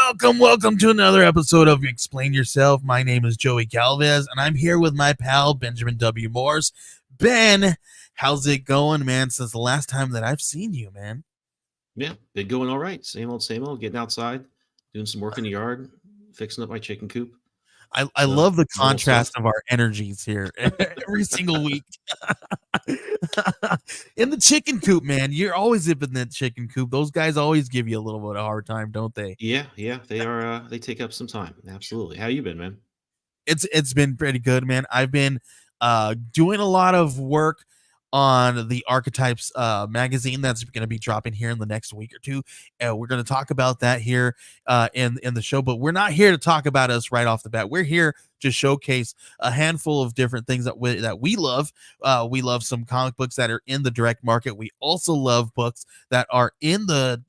Welcome to another episode of Explain Yourself. My name is Joey Galvez, and I'm here with my pal, Benjamin W. Morse. Ben, how's it going, man, since the last time that I've seen you, man? Yeah, been going all right. Same old, getting outside, doing some work in the yard, fixing up my chicken coop. I love the Normal contrast stuff. of our energies here every single week. In the chicken coop, man, you're always up in that chicken coop. Those guys always give you a little bit of a hard time, don't they? Yeah, they are. They take up some time. Absolutely. How you been, man? It's been pretty good, man. I've been doing a lot of work on the Archetypes magazine that's going to be dropping here in the next week or two. We're going to talk about that here in the show, but we're not here to talk about us right off the bat. We're here to showcase a handful of different things that we love. We love some comic books that are in the direct market. We also love books that are in the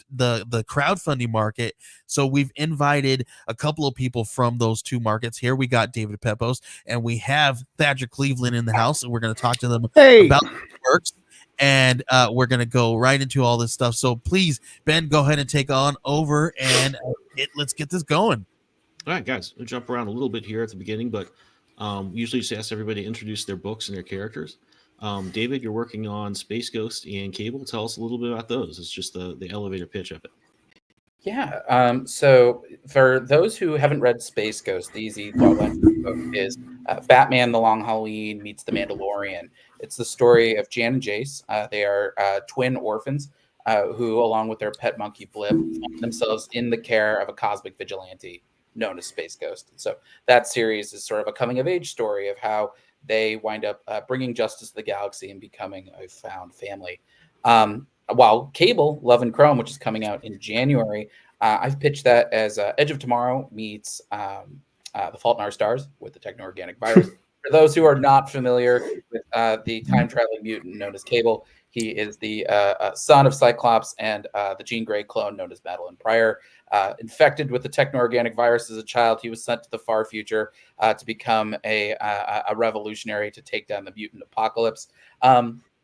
crowdfunding market. So we've invited a couple of people from those two markets. Here we got David Pepose, and we have Thaddeus Cleveland in the house, and we're going to talk to them about works, and we're going to go right into all this stuff. So please, Ben, go ahead and take on over, and let's get this going. All right, guys, we'll jump around a little bit here at the beginning, but usually just ask everybody to introduce their books and their characters. David, you're working on Space Ghost and Cable. Tell us a little bit about those. It's just the elevator pitch of it. Yeah. So for those who haven't read Space Ghost, the easy book is Batman: The Long Halloween meets The Mandalorian. It's the story of Jan and Jace. They are twin orphans who, along with their pet monkey Blip, find themselves in the care of a cosmic vigilante known as Space Ghost. So that series is sort of a coming-of-age story of how they wind up bringing justice to the galaxy and becoming a found family. While Cable, Love and Chrome, which is coming out in January, I've pitched that as Edge of Tomorrow meets The Fault in Our Stars with the techno-organic virus. For those who are not familiar with the time-traveling mutant known as Cable, he is the son of Cyclops and the Jean Grey clone known as Madeline Pryor. Infected with the techno-organic virus as a child, he was sent to the far future to become a revolutionary to take down the mutant apocalypse.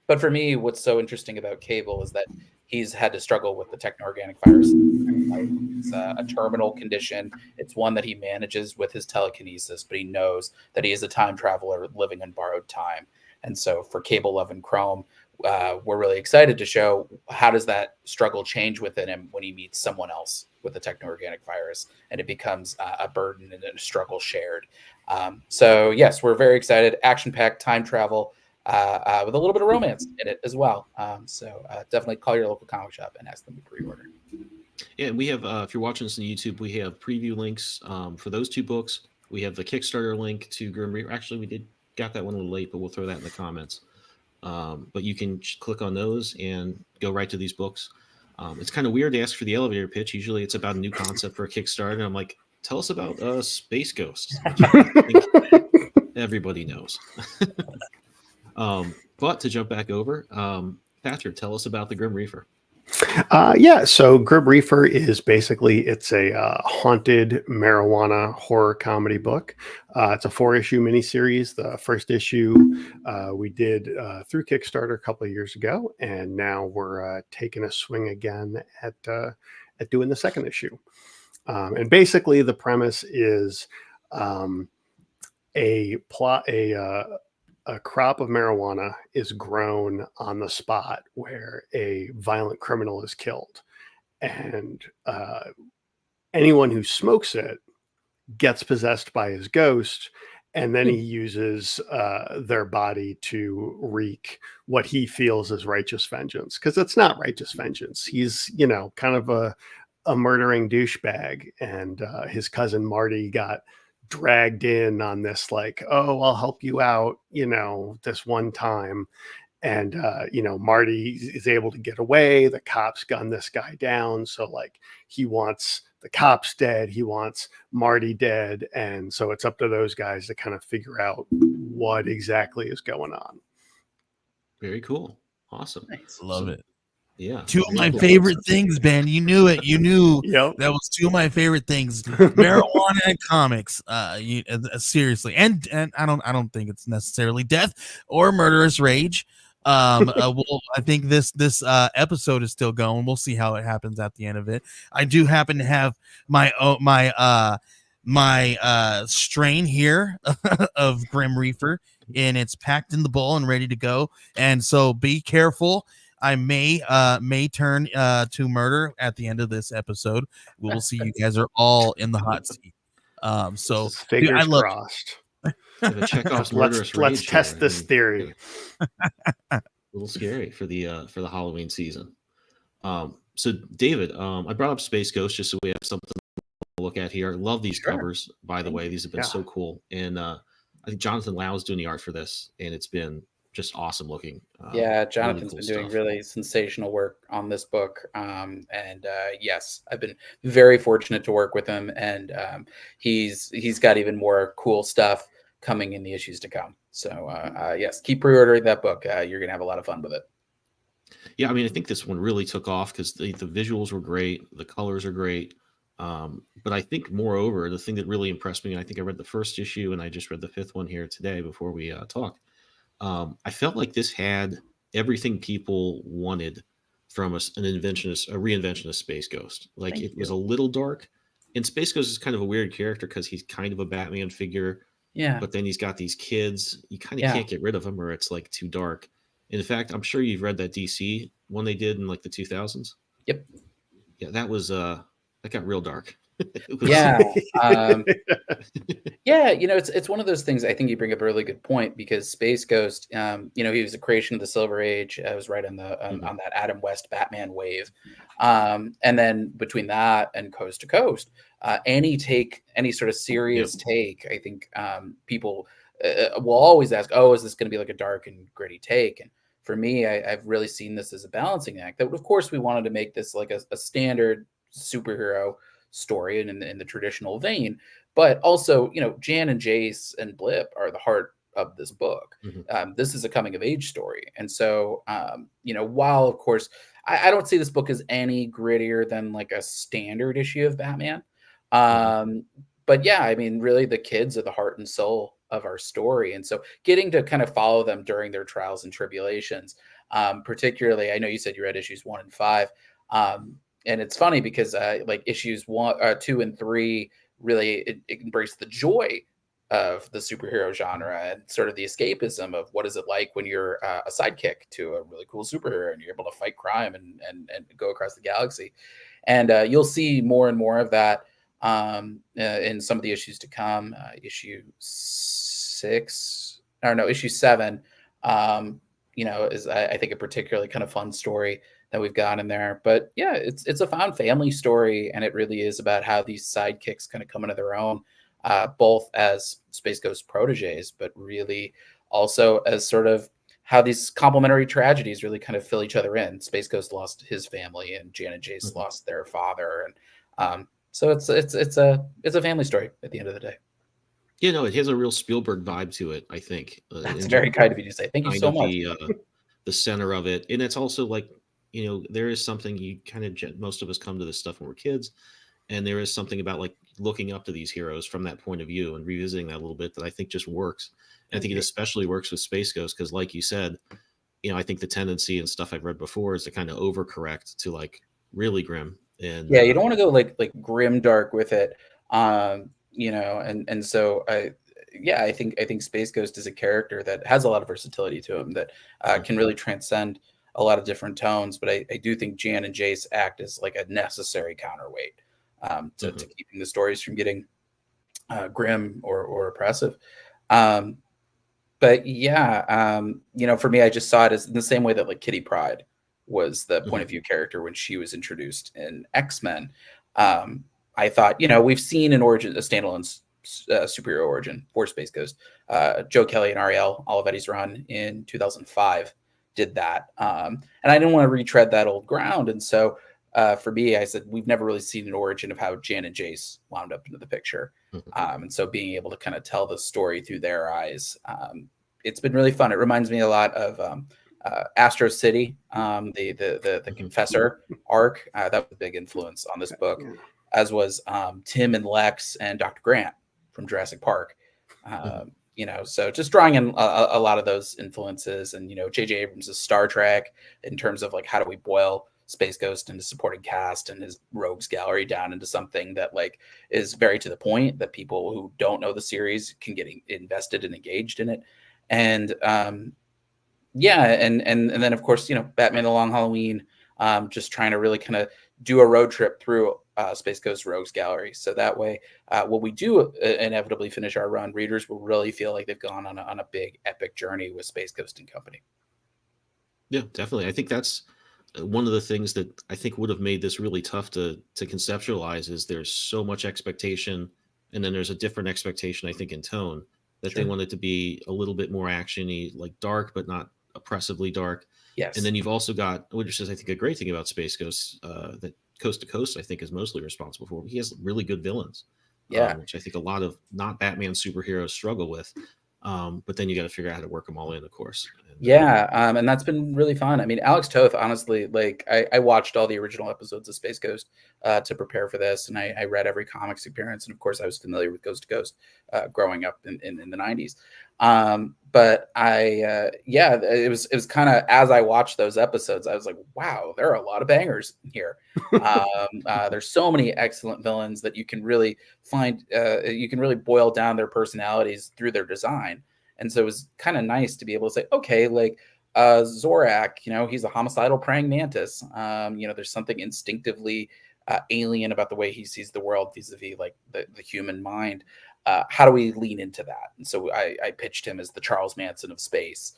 But for me, what's so interesting about Cable is that he's had to struggle with the techno-organic virus. It's a terminal condition. It's one that he manages with his telekinesis, but he knows that he is a time traveler living in borrowed time. And so for Cable, Love, and Chrome, we're really excited to show how does that struggle change within him when he meets someone else with the techno-organic virus, and it becomes a burden and a struggle shared. So yes, we're very excited. Action-packed time travel with a little bit of romance in it as well. So definitely call your local comic shop and ask them to pre-order. Yeah, and we have, if you're watching this on YouTube, we have preview links for those two books. We have the Kickstarter link to Grim Reaper. Actually, we got that one a little late, but we'll throw that in the comments. But you can click on those and go right to these books. It's kind of weird to ask for the elevator pitch. Usually it's about a new concept for a Kickstarter. And I'm like, tell us about Space Ghost. Everybody knows. But to jump back over, Patrick, tell us about the Grim Reaper. So Grim Reaper is basically, it's a haunted marijuana horror comedy book. It's a 4-issue miniseries. The first issue we did through Kickstarter a couple of years ago, and now we're taking a swing again at doing the second issue. And basically the premise is a crop of marijuana is grown on the spot where a violent criminal is killed. And anyone who smokes it gets possessed by his ghost, and then he uses their body to wreak what he feels is righteous vengeance. Because it's not righteous vengeance. He's, kind of a murdering douchebag. And his cousin Marty got dragged in on this, like, oh, I'll help you out, this one time. And, Marty is able to get away. The cops gun this guy down. So like he wants the cops dead. He wants Marty dead. And so it's up to those guys to kind of figure out what exactly is going on. Very cool. Awesome. Nice. Love it. Yeah. Two of my favorite things, Ben. You knew it. You knew that was two of my favorite things: marijuana and comics. Seriously, and I don't think it's necessarily death or murderous rage. Well, I think this episode is still going. We'll see how it happens at the end of it. I do happen to have my strain here of Grim Reaper, and it's packed in the bowl and ready to go. And so be careful. I may turn to murder at the end of this episode. We will see. You guys are all in the hot seat. So dude, Fingers I love crossed. The Chekhov's murderous Let's rage test here. this theory. A little scary for the Halloween season. So David, I brought up Space Ghost just so we have something to look at here. I love these covers, by the way. These have been so cool. And I think Jonathan Lau is doing the art for this, and it's been just awesome looking. Yeah, Jonathan's really cool been doing stuff. really sensational work on this book. Yes, I've been very fortunate to work with him, and he's got even more cool stuff coming in the issues to come. So yes, keep pre-ordering that book. You're gonna have a lot of fun with it. Yeah, I mean, I think this one really took off because the visuals were great, the colors are great. But I think, moreover, the thing that really impressed me, and I think I read the first issue and I just read the 5th one here today before we talked. I felt like this had everything people wanted from a reinvention of Space Ghost. Like it was a little dark, and Space Ghost is kind of a weird character because he's kind of a Batman figure. Yeah. But then he's got these kids. You kind of can't get rid of him, or it's like too dark. And in fact, I'm sure you've read that DC one they did in like the 2000s. Yep. Yeah, that was that got real dark. Yeah. Yeah, it's one of those things. I think you bring up a really good point because Space Ghost, he was a creation of the Silver Age. I was right on the on that Adam West Batman wave, and then between that and Coast to Coast, any sort of serious take, I think people will always ask, "Oh, is this going to be like a dark and gritty take?" And for me, I've really seen this as a balancing act. That, of course, we wanted to make this like a standard superhero story and in the traditional vein, but also, Jan and Jace and Blip are the heart of this book. This is a coming of age story. And so, while of course, I don't see this book as any grittier than like a standard issue of Batman. But yeah, I mean, really the kids are the heart and soul of our story. And so getting to kind of follow them during their trials and tribulations, particularly, I know you said you read issues 1 and 5. And it's funny because like issues 2 and 3 really it embrace the joy of the superhero genre and sort of the escapism of what is it like when you're a sidekick to a really cool superhero and you're able to fight crime and go across the galaxy. And you'll see more and more of that in some of the issues to come. Issue 7 is I think a particularly kind of fun story that we've got in there. But yeah, it's a found family story, and it really is about how these sidekicks kind of come into their own, both as Space Ghost proteges, but really also as sort of how these complementary tragedies really kind of fill each other in. Space Ghost lost his family, and Jan and Jace lost their father, and so it's a family story at the end of the day. It has a real Spielberg vibe to it, I think. That's very kind of you to say. Thank you so much. The center of it. And it's also like, there is something most of us come to this stuff when we're kids. And there is something about like looking up to these heroes from that point of view and revisiting that a little bit that I think just works. And I think it especially works with Space Ghost because, like you said, I think the tendency and stuff I've read before is to kind of overcorrect to like really grim. And yeah, you don't want to go like grim dark with it. And so I think Space Ghost is a character that has a lot of versatility to him that can really transcend a lot of different tones. But I do think Jan and Jace act as like a necessary counterweight to keeping the stories from getting grim or oppressive. But yeah, for me, I just saw it as in the same way that like Kitty Pryde was the point of view character when she was introduced in X-Men. I thought, we've seen a standalone superhero origin for Space Ghost. Joe Kelly and Ariel Olivetti's run in 2005 did that. And I didn't want to retread that old ground. And so for me, I said, we've never really seen an origin of how Jan and Jace wound up into the picture. And so being able to kind of tell the story through their eyes, it's been really fun. It reminds me a lot of Astro City, the Confessor arc. That was a big influence on this book, as was Tim and Lex and Dr. Grant from Jurassic Park. So just drawing in a lot of those influences, and J.J. Abrams' Star Trek in terms of like how do we boil Space Ghost into supporting cast and his rogues gallery down into something that like is very to the point that people who don't know the series can get invested and engaged in it. And yeah, and then of course, Batman: The Long Halloween, just trying to really kind of do a road trip through Space Ghost Rogues Gallery, so that way, when we do inevitably finish our run, readers will really feel like they've gone on a big epic journey with Space Ghost and Company. Yeah, definitely. I think that's one of the things that I think would have made this really tough to conceptualize is there's so much expectation, and then there's a different expectation, I think, in tone that they Sure. want it to be a little bit more actiony, like dark, but not oppressively dark. Yes. And then you've also got, which is I think a great thing about Space Ghost, that Coast to Coast I think is mostly responsible for. He has really good villains, Yeah. which I think a lot of not Batman superheroes struggle with. But then you got to figure out how to work them all in, of course. And, Yeah, and that's been really fun. I mean, Alex Toth, honestly, like I watched all the original episodes of Space Ghost to prepare for this, and I read every comics appearance, and of course, I was familiar with Coast to Coast growing up in the '90s. But yeah, it was kind of as I watched those episodes, I was like, wow, there are a lot of bangers here. There's so many excellent villains that you can really find. You can really boil down their personalities through their design. And so it was kind of nice to be able to say, okay, like Zorak, he's a homicidal praying mantis. There's something instinctively alien about the way he sees the world vis-a-vis like the human mind. How do we lean into that? And so I pitched him as the Charles Manson of space.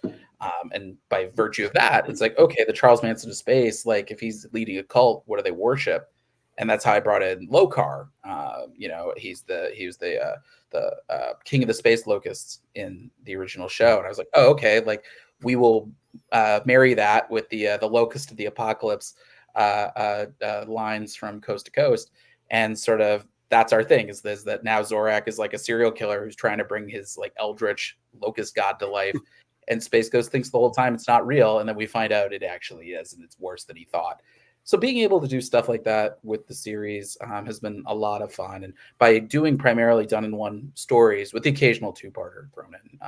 And by virtue of that, it's like, okay, the Charles Manson of space, like if he's leading a cult, what do they worship? And that's how I brought in Lokar. He was the king of the space locusts in the original show, and I was like, oh, okay, like we will marry that with the locust of the apocalypse lines from Coast to Coast, and sort of that's our thing is this that now Zorak is like a serial killer who's trying to bring his like eldritch locust god to life, and Space Ghost thinks the whole time it's not real, and then we find out it actually is, and it's worse than he thought. So being able to do stuff like that with the series has been a lot of fun. And by doing primarily done in one stories with the occasional two-parter thrown in,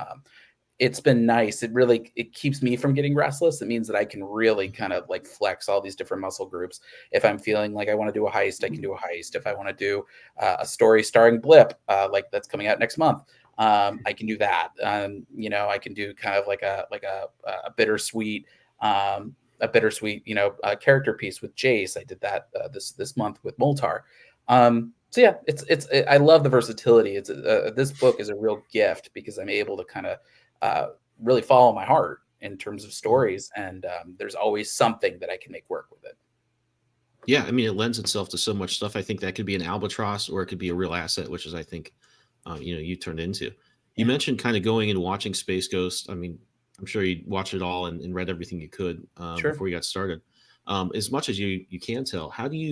it's been nice. It keeps me from getting restless. It means that I can really kind of like flex all these different muscle groups. If I'm feeling like I want to do a heist, I can do a heist. If I want to do a story starring Blip, like that's coming out next month, I can do that. I can do kind of like a bittersweet character piece with Jace. I did that this month with Moltar. So yeah, I love the versatility. This book is a real gift because I'm able to kind of really follow my heart in terms of stories, and there's always something that I can make work with it. Yeah, I mean, it lends itself to so much stuff. I think that could be an albatross, or it could be a real asset, which is, I think, you turned into. You mentioned kind of going and watching Space Ghost. I mean, I'm sure you watched it all and read everything you could Sure. before you got started. As much as you can tell, how did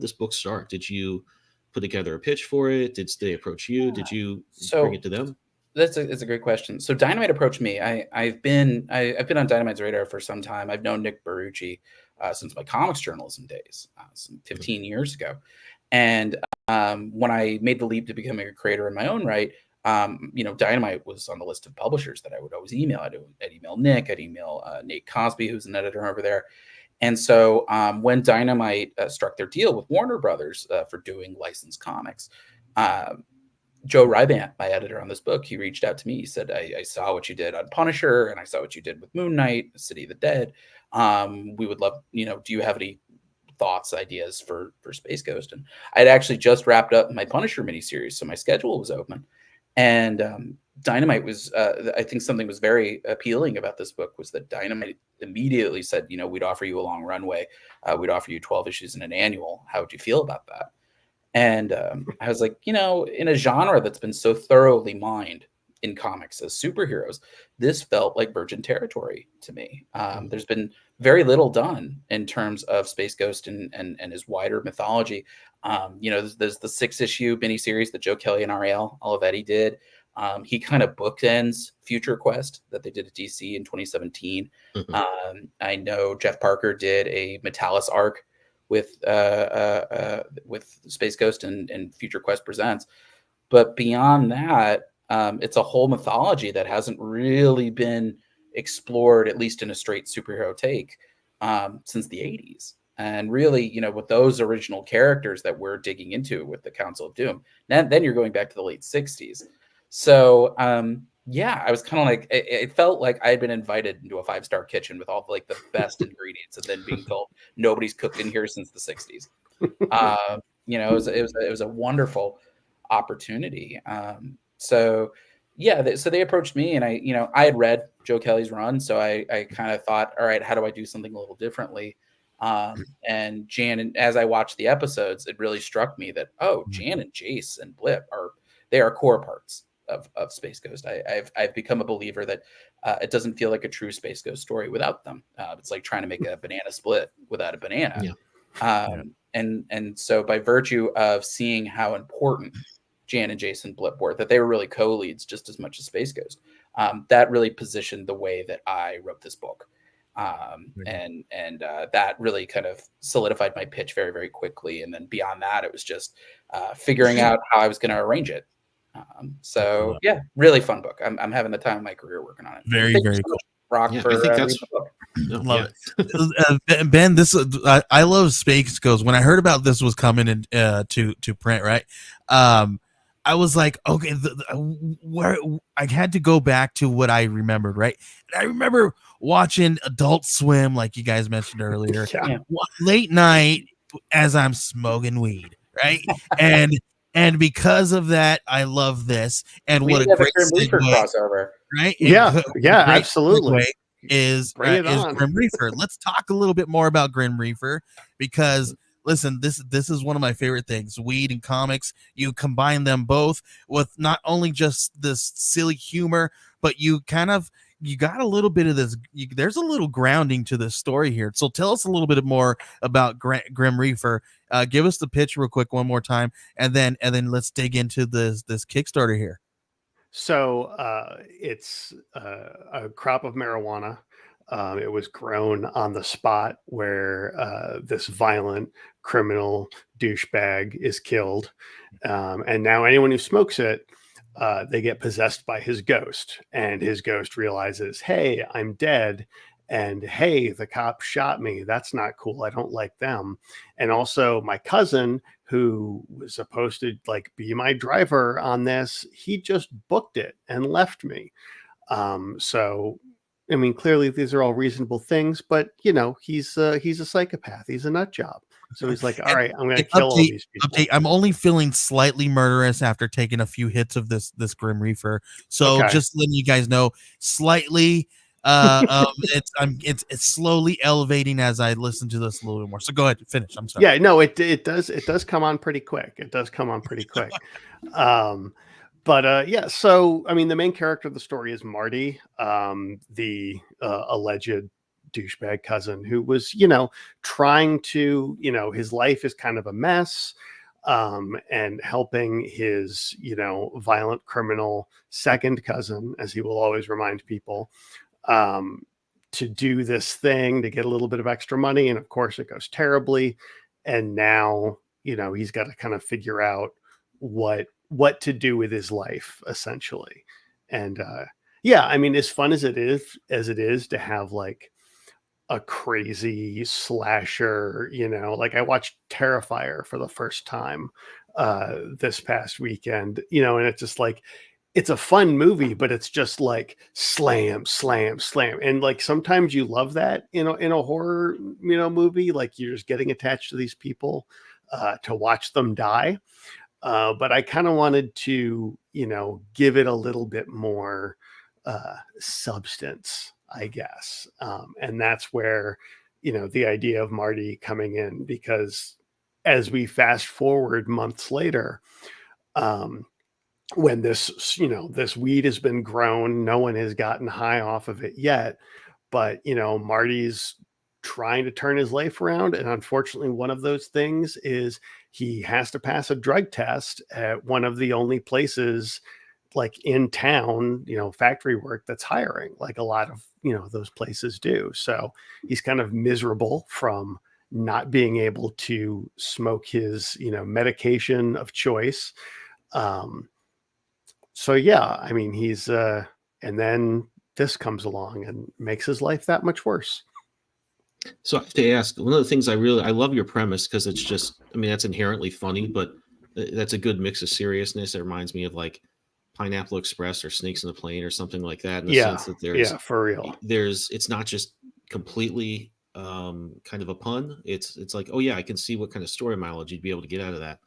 this book start? Did you put together a pitch for it? Did they approach you? Did you bring it to them? It's a great question. So Dynamite approached me. I've been on Dynamite's radar for some time. I've known Nick Barucci since my comics journalism days, some 15 years ago. And when I made the leap to becoming a creator in my own right, Dynamite was on the list of publishers that I would always email. I'd email Nick, I'd email Nate Cosby, who's an editor over there. And so when Dynamite struck their deal with Warner Brothers for doing licensed comics, Joe Rybant, my editor on this book, he reached out to me. He said, I saw what you did on Punisher, and I saw what you did with Moon Knight, City of the Dead. We would love, do you have any thoughts, ideas for Space Ghost? And I'd actually just wrapped up my Punisher miniseries, so my schedule was open. And Dynamite was, I think something was very appealing about this book was that Dynamite immediately said, we'd offer you a long runway. We'd offer you 12 issues in an annual. How would you feel about that? And I was like, in a genre that's been so thoroughly mined in comics as superheroes, this felt like virgin territory to me. There's been very little done in terms of Space Ghost and his wider mythology. There's the 6-issue miniseries that Joe Kelly and Ariel Olivetti did. He kind of bookends Future Quest that they did at DC in 2017. Mm-hmm. I know Jeff Parker did a Metalis arc with Space Ghost and Future Quest Presents. But beyond that, It's a whole mythology that hasn't really been explored, at least in a straight superhero take, since the 80s. And really, with those original characters that we're digging into with the Council of Doom, then you're going back to the late 60s. So, yeah, I was kind of like, it felt like I had been invited into a 5-star kitchen with all like the best ingredients, and then being told nobody's cooked in here since the 60s. It was a wonderful opportunity. So yeah, so they approached me, and I had read Joe Kelly's run, so I kind of thought, all right, how do I do something a little differently? And Jan, and as I watched the episodes, it really struck me that Jan and Jace and Blip they are core parts of Space Ghost. I've become a believer that it doesn't feel like a true Space Ghost story without them. It's like trying to make a banana split without a banana. Yeah. And so by virtue of seeing how important Jan and Jason Blip were, that they were really co-leads just as much as Space Ghost, that really positioned the way that I wrote this book. And that really kind of solidified my pitch very, very quickly. And then beyond that, it was just figuring out how I was going to arrange it. So yeah, really fun book. I'm having the time of my career working on it. Very, Thank you very so cool. much, Rock, Yeah, for I think reading that's the book. Love it. Ben, this I love Space Ghost. When I heard about this was coming in to print, right? I was like, okay, where I had to go back to what I remembered, right? And I remember watching Adult Swim, like you guys mentioned earlier, Yeah. late night as I'm smoking weed, right? And because of that, I love this. And We what need a to have a great Grim Reaper segue, crossover. right? Yeah, yeah, Great absolutely. segue is Bring it on. Grim Reaper. Let's talk a little bit more about Grim Reaper, because listen, this is one of my favorite things. Weed and comics, you combine them both with not only just this silly humor, but you got a little bit of this. There's a little grounding to this story here. So tell us a little bit more about Grim Reaper. Give us the pitch real quick one more time, and then let's dig into this Kickstarter here. So it's a crop of marijuana. It was grown on the spot where this violent criminal douchebag is killed. And now anyone who smokes it, they get possessed by his ghost. And his ghost realizes, hey, I'm dead. And hey, the cops shot me. That's not cool. I don't like them. And also my cousin, who was supposed to like be my driver on this, he just booked it and left me. So I mean, clearly these are all reasonable things, but he's a psychopath. He's a nut job. So he's like, all right, I'm going to kill all these people. Update. I'm only feeling slightly murderous after taking a few hits of this Grim Reaper. So Okay. just letting you guys know, slightly. It's slowly elevating as I listen to this a little bit more. So go ahead, finish. I'm sorry. Yeah, no, it does come on pretty quick. It does come on pretty quick. But yeah, so I mean, the main character of the story is Marty, the alleged douchebag cousin who was, trying to, his life is kind of a mess, and helping his, violent criminal second cousin, as he will always remind people, to do this thing to get a little bit of extra money. And of course it goes terribly. And now, he's got to kind of figure out what to do with his life, essentially. And yeah, I mean, as fun as it is to have like a crazy slasher, like I watched Terrifier for the first time this past weekend, and it's just like, it's a fun movie, but it's just like slam, slam, slam. And like sometimes you love that in a horror, movie, like you're just getting attached to these people to watch them die. But I kind of wanted to, give it a little bit more substance, I guess. And that's where, the idea of Marty coming in, because as we fast forward months later, when this weed has been grown, no one has gotten high off of it yet, but Marty's trying to turn his life around, and unfortunately one of those things is he has to pass a drug test at one of the only places like in town, factory work that's hiring, like a lot of those places do. So he's kind of miserable from not being able to smoke his medication of choice. So yeah, I mean, he's and then this comes along and makes his life that much worse. So I have to ask, one of the things I love your premise because it's just, I mean, that's inherently funny, but that's a good mix of seriousness. It reminds me of like Pineapple Express or Snakes in the Plane or something like that, in the Yeah, sense that yeah, for real. it's not just completely kind of a pun. It's like, oh yeah, I can see what kind of story mileage you'd be able to get out of that,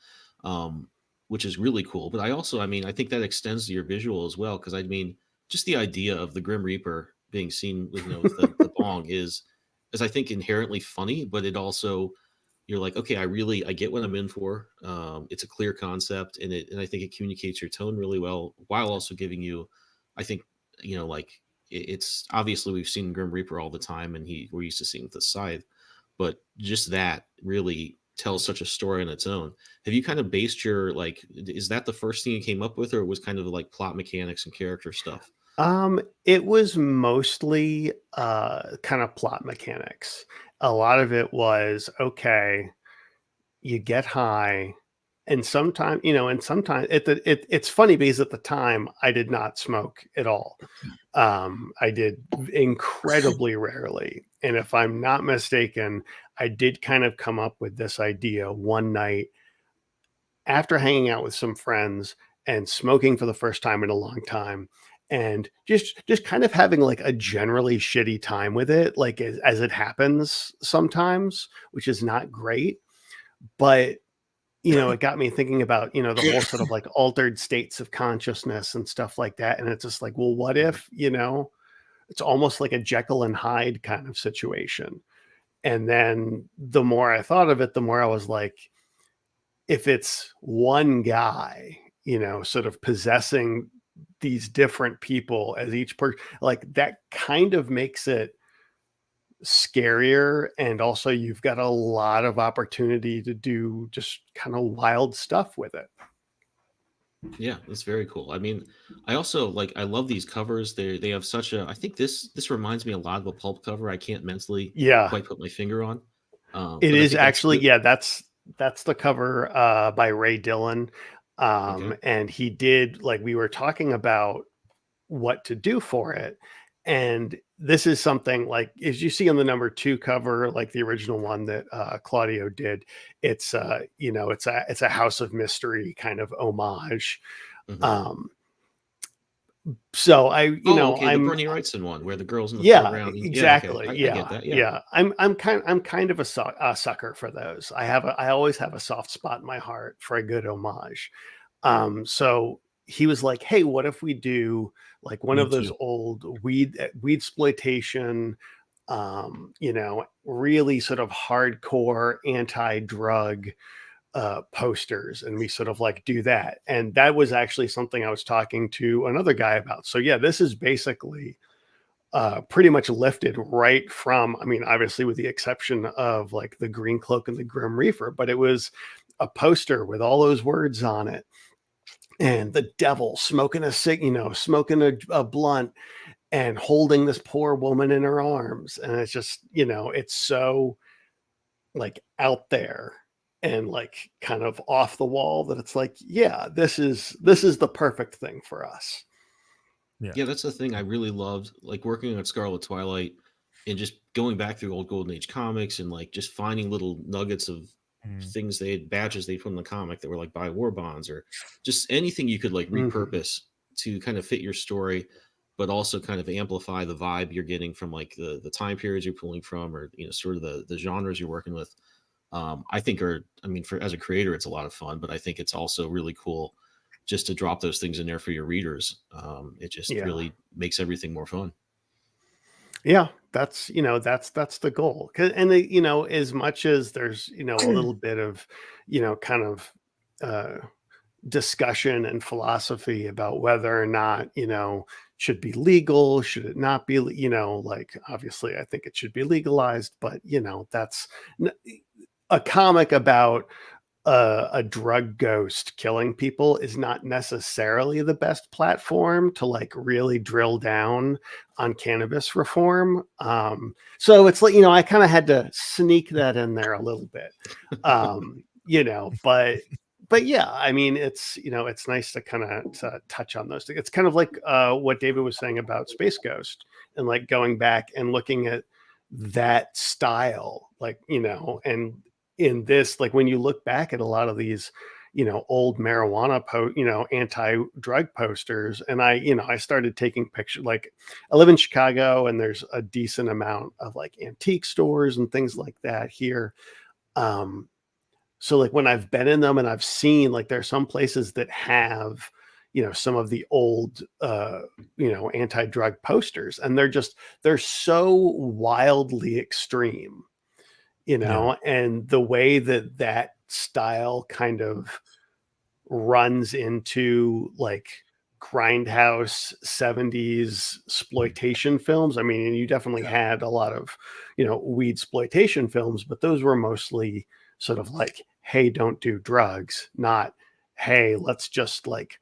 um, which is really cool. But I also, I mean, I think that extends to your visual as well, because I mean, just the idea of the Grim Reaper being seen with, with the bong is I think inherently funny, but it also, you're like, okay, I get what I'm in for. It's a clear concept, and I think it communicates your tone really well, while also giving you, I think, like it's obviously we've seen Grim Reaper all the time, and we're used to seeing the Scythe, but just that really tells such a story on its own. Have you kind of based your, like, is that the first thing you came up with, or it was kind of like plot mechanics and character stuff? It was mostly kind of plot mechanics. A lot of it was, okay, you get high, and sometimes, and sometimes it's funny because at the time I did not smoke at all. I did incredibly rarely, and if I'm not mistaken, I did kind of come up with this idea one night after hanging out with some friends and smoking for the first time in a long time, and just kind of having like a generally shitty time with it, like as it happens sometimes, which is not great. But it got me thinking about, the whole sort of like altered states of consciousness and stuff like that. And it's just like, well, what if, it's almost like a Jekyll and Hyde kind of situation. And then the more I thought of it, the more I was like, if it's one guy, sort of possessing these different people as each person, like that kind of makes it scarier. And also you've got a lot of opportunity to do just kind of wild stuff with it. Yeah, that's very cool. I mean, I also like, I love these covers. They have such a, I think this reminds me a lot of a pulp cover. I can't mentally Yeah, quite put my finger on. it But I is think that's actually, good. yeah, that's the cover by Ray Dillon. Okay. And he did, like, we were talking about what to do for it. And this is something like, as you see on the number 2 cover, like the original one that Claudio did, it's it's a House of Mystery kind of homage. Hmm. Um, so Oh, okay. The I'm Bernie Wrightson one where the girl's in the yeah, foreground. Yeah, okay. exactly. I get Yeah, that. Yeah. yeah. I'm kind of a sucker for those. I always have a soft spot in my heart for a good homage. So he was like, "Hey, what if we do like one Me of those too. old weed exploitation, really sort of hardcore anti-drug posters, and we sort of like do that." And that was actually something I was talking to another guy about. So yeah, this is basically pretty much lifted right from, I mean, obviously with the exception of like the Green Cloak and the Grim Reaper, but it was a poster with all those words on it, and the devil smoking smoking a blunt and holding this poor woman in her arms. And it's just, it's so like out there and like kind of off the wall that it's like, yeah, this is the perfect thing for us. Yeah. Yeah, that's the thing I really loved, like working on Scarlet Twilight and just going back through old Golden Age comics and like just finding little nuggets of Mm. things badges they put in the comic that were like buy war bonds or just anything you could like Mhm. repurpose to kind of fit your story, but also kind of amplify the vibe you're getting from like the time periods you're pulling from, or sort of the genres you're working with. I think I mean, for as a creator, it's a lot of fun, but I think it's also really cool just to drop those things in there for your readers. It just Yeah. really makes everything more fun. Yeah, that's the goal. And as much as there's, a little bit of, kind of uh, discussion and philosophy about whether or not, should be legal, should it not be, like, obviously I think it should be legalized, but, that's a comic about a drug ghost killing people is not necessarily the best platform to like really drill down on cannabis reform. So it's like, I kind of had to sneak that in there a little bit. But but yeah, I mean, it's, you know, it's nice to kind of touch on those things. It's kind of like what David was saying about Space Ghost, and like going back and looking at that style, like, you know, and in this, like when you look back at a lot of these, you know, old marijuana you know, anti-drug posters, and I, you know, I started taking pictures. Like, I live in Chicago, and there's a decent amount of like antique stores and things like that here. So like when I've been in them and I've seen, like, there's some places that have, you know, some of the old you know, anti-drug posters, and they're so wildly extreme, you know, and the way that that style kind of runs into like grindhouse 70s exploitation films. I mean, and you definitely had a lot of, you know, weed exploitation films, but those were mostly sort of like, hey, don't do drugs, not, hey, let's just like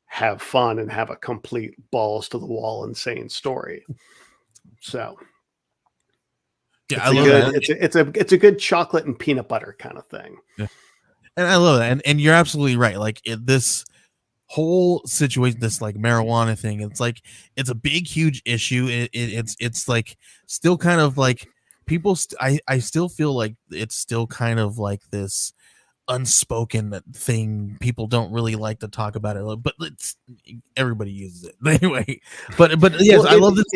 have fun and have a complete balls to the wall insane story. So Yeah, it's I a love good, that. it's a good chocolate and peanut butter kind of thing. Yeah. And I love that. And you're absolutely right. Like this whole situation, this like marijuana thing, it's like it's a big, huge issue. It's like still kind of like people. I still feel like it's still kind of like this unspoken thing. People don't really like to talk about it, but it's everybody uses it anyway. But yes, Well, I love this.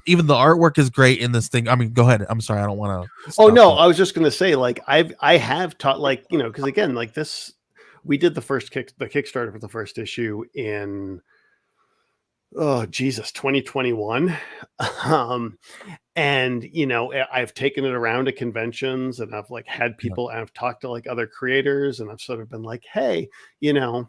Even the artwork is great in this thing. I mean, go ahead. I'm sorry, I don't want to. Oh no, I was just gonna say, like, I have taught, like, you know, because again, like this, we did the Kickstarter for the first issue in, oh Jesus, 2021. And you know, I've taken it around to conventions, and I've like had people, and I've talked to like other creators, and I've sort of been like, hey, you know,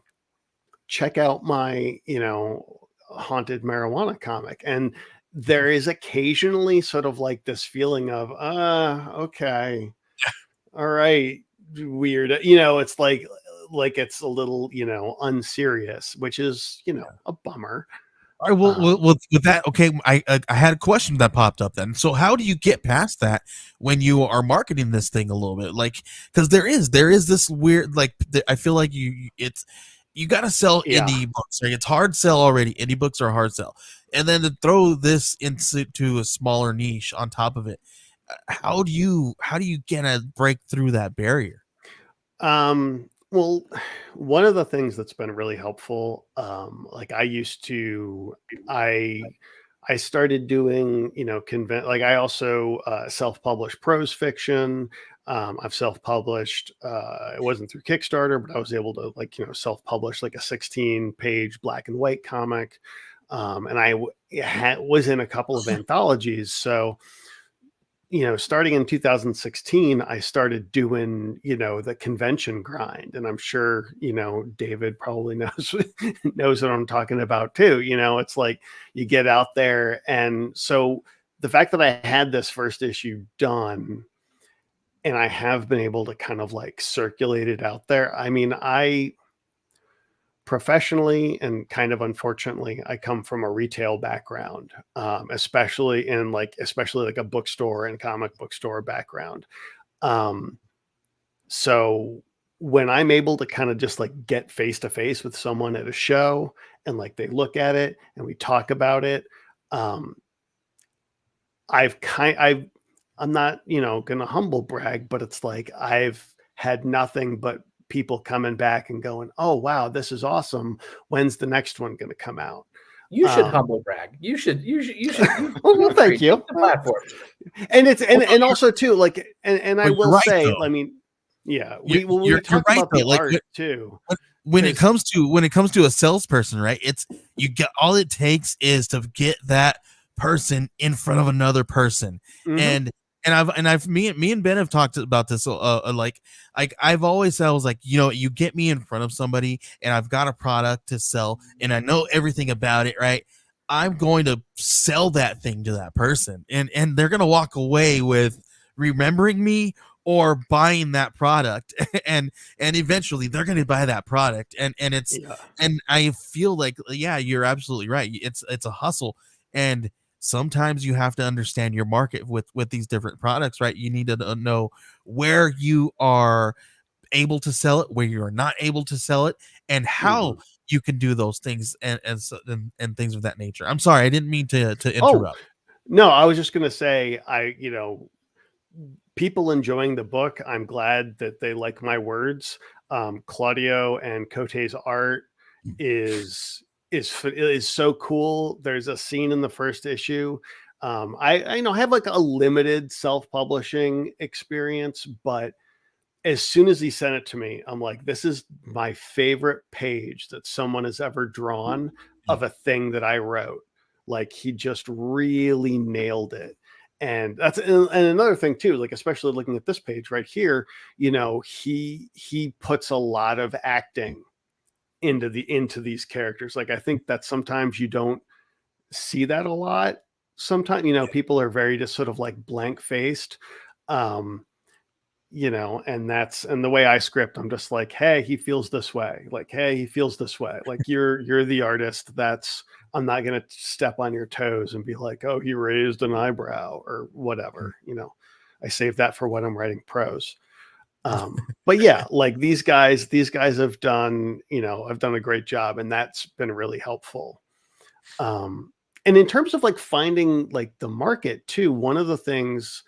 check out my, you know, haunted marijuana comic. And there is occasionally sort of like this feeling of, okay, all right, weird. You know, it's like it's a little, you know, unserious, which is, you know, a bummer. All right, with that, okay, I had a question that popped up then. So how do you get past that when you are marketing this thing a little bit? Like, because there is this weird, like, I feel like you got to sell Yeah. indie books. Right? It's hard sell already. Indie books are a hard sell, and then to throw this into a smaller niche on top of it, how do you get a break through that barrier? Well, one of the things that's been really helpful, like I started doing, you know, like I also self-published prose fiction. I've self-published, it wasn't through Kickstarter, but I was able to, like, you know, self-publish like a 16-page black and white comic. And I was in a couple of anthologies. So, you know, starting in 2016, I started doing, you know, the convention grind. And I'm sure, you know, David probably knows knows what I'm talking about too. You know, it's like you get out there. And so the fact that I had this first issue done, and I have been able to kind of like circulate it out there. I mean, I professionally, and kind of unfortunately, I come from a retail background, especially like a bookstore and comic book store background. So when I'm able to kind of just like get face to face with someone at a show, and like they look at it and we talk about it, um, I'm not, you know, gonna humble brag, but it's like I've had nothing but people coming back and going, "Oh wow, this is awesome. When's the next one gonna come out?" You should humble brag. You should. Well, thank you. The platform. And it's and also too, like, and I will right, say, though. I mean, yeah, You're we talk right, about though. the Like, art too. when it comes to a salesperson, right? It's you get all it takes is to get that person in front of another person, Mhm. and me and Ben have talked about this. Like I've always said, I was like, you know, you get me in front of somebody, and I've got a product to sell, and I know everything about it, right? I'm going to sell that thing to that person, and they're gonna walk away with remembering me or buying that product and eventually they're going to buy that product and it's Yeah. and I feel like, yeah, you're absolutely right. It's a hustle, and sometimes you have to understand your market with these different products, right? You need to know where you are able to sell it, where you're not able to sell it, and how you can do those things, and things of that nature. I'm sorry, I didn't mean to Oh, interrupt. no, I was just going to say, people enjoying the book, I'm glad that they like my words. Claudio and Cote's art is so cool. There's a scene in the first issue. I have like a limited self-publishing experience, but as soon as he sent it to me, I'm like, this is my favorite page that someone has ever drawn of a thing that I wrote. Like, he just really nailed it. And and another thing too, like, especially looking at this page right here, he puts a lot of acting into these characters. Like, I think that sometimes you don't see that a lot. Sometimes, people are very just sort of like blank faced. And and the way I script, I'm just like, hey, he feels this way. Like, hey, he feels this way. Like, you're the artist. I'm not going to step on your toes and be like, oh, he raised an eyebrow or whatever. I save that for when I'm writing prose. But yeah, like, these guys have done a great job, and that's been really helpful. And in terms of like finding like the market too, one of the things,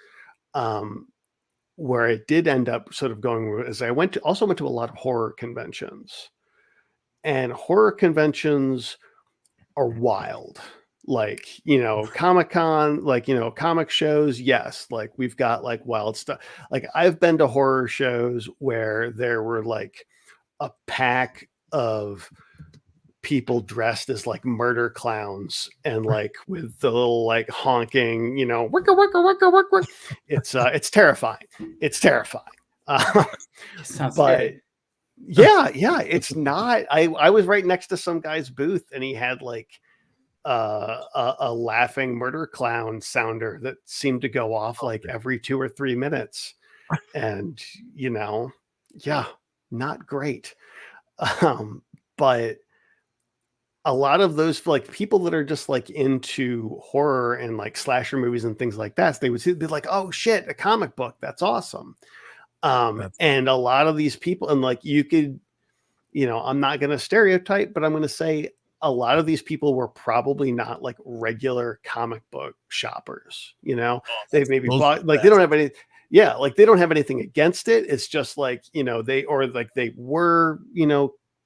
where it did end up sort of going is I also went to a lot of horror conventions, and horror conventions are wild. Like, Comic-Con, like, comic shows. Yes. Like, we've got like wild stuff. Like, I've been to horror shows where there were like a pack of people dressed as like murder clowns and like with the little like honking, wicka, wicka, wicka, wicka. It's terrifying. It's terrifying. Sounds But scary. yeah, it's not. I was right next to some guy's booth, and he had like a laughing murder clown sounder that seemed to go off like every 2 or 3 minutes. And, yeah, not great. But a lot of those like people that are just like into horror and like slasher movies and things like that, they would be like, oh shit, a comic book. That's awesome. And a lot of these people, and like, you could, I'm not going to stereotype, but I'm going to say a lot of these people were probably not like regular comic book shoppers. They've maybe bought, like, they don't have any, like, they don't have anything against it. It's just like, they were,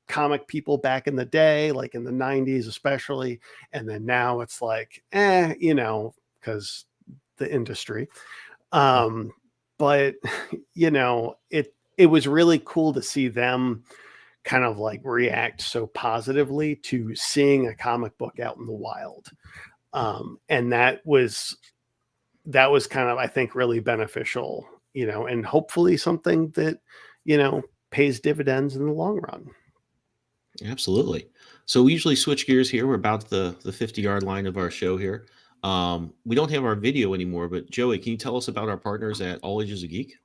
comic people back in the day, like in the 90s especially, and then now it's like, because the industry. But it was really cool to see them kind of like react so positively to seeing a comic book out in the wild. And that was kind of, I think, really beneficial, and hopefully something that, pays dividends in the long run. Absolutely. So we usually switch gears here. We're about the 50-yard line of our show here. We don't have our video anymore, but Joey, can you tell us about our partners at All Ages of Geek?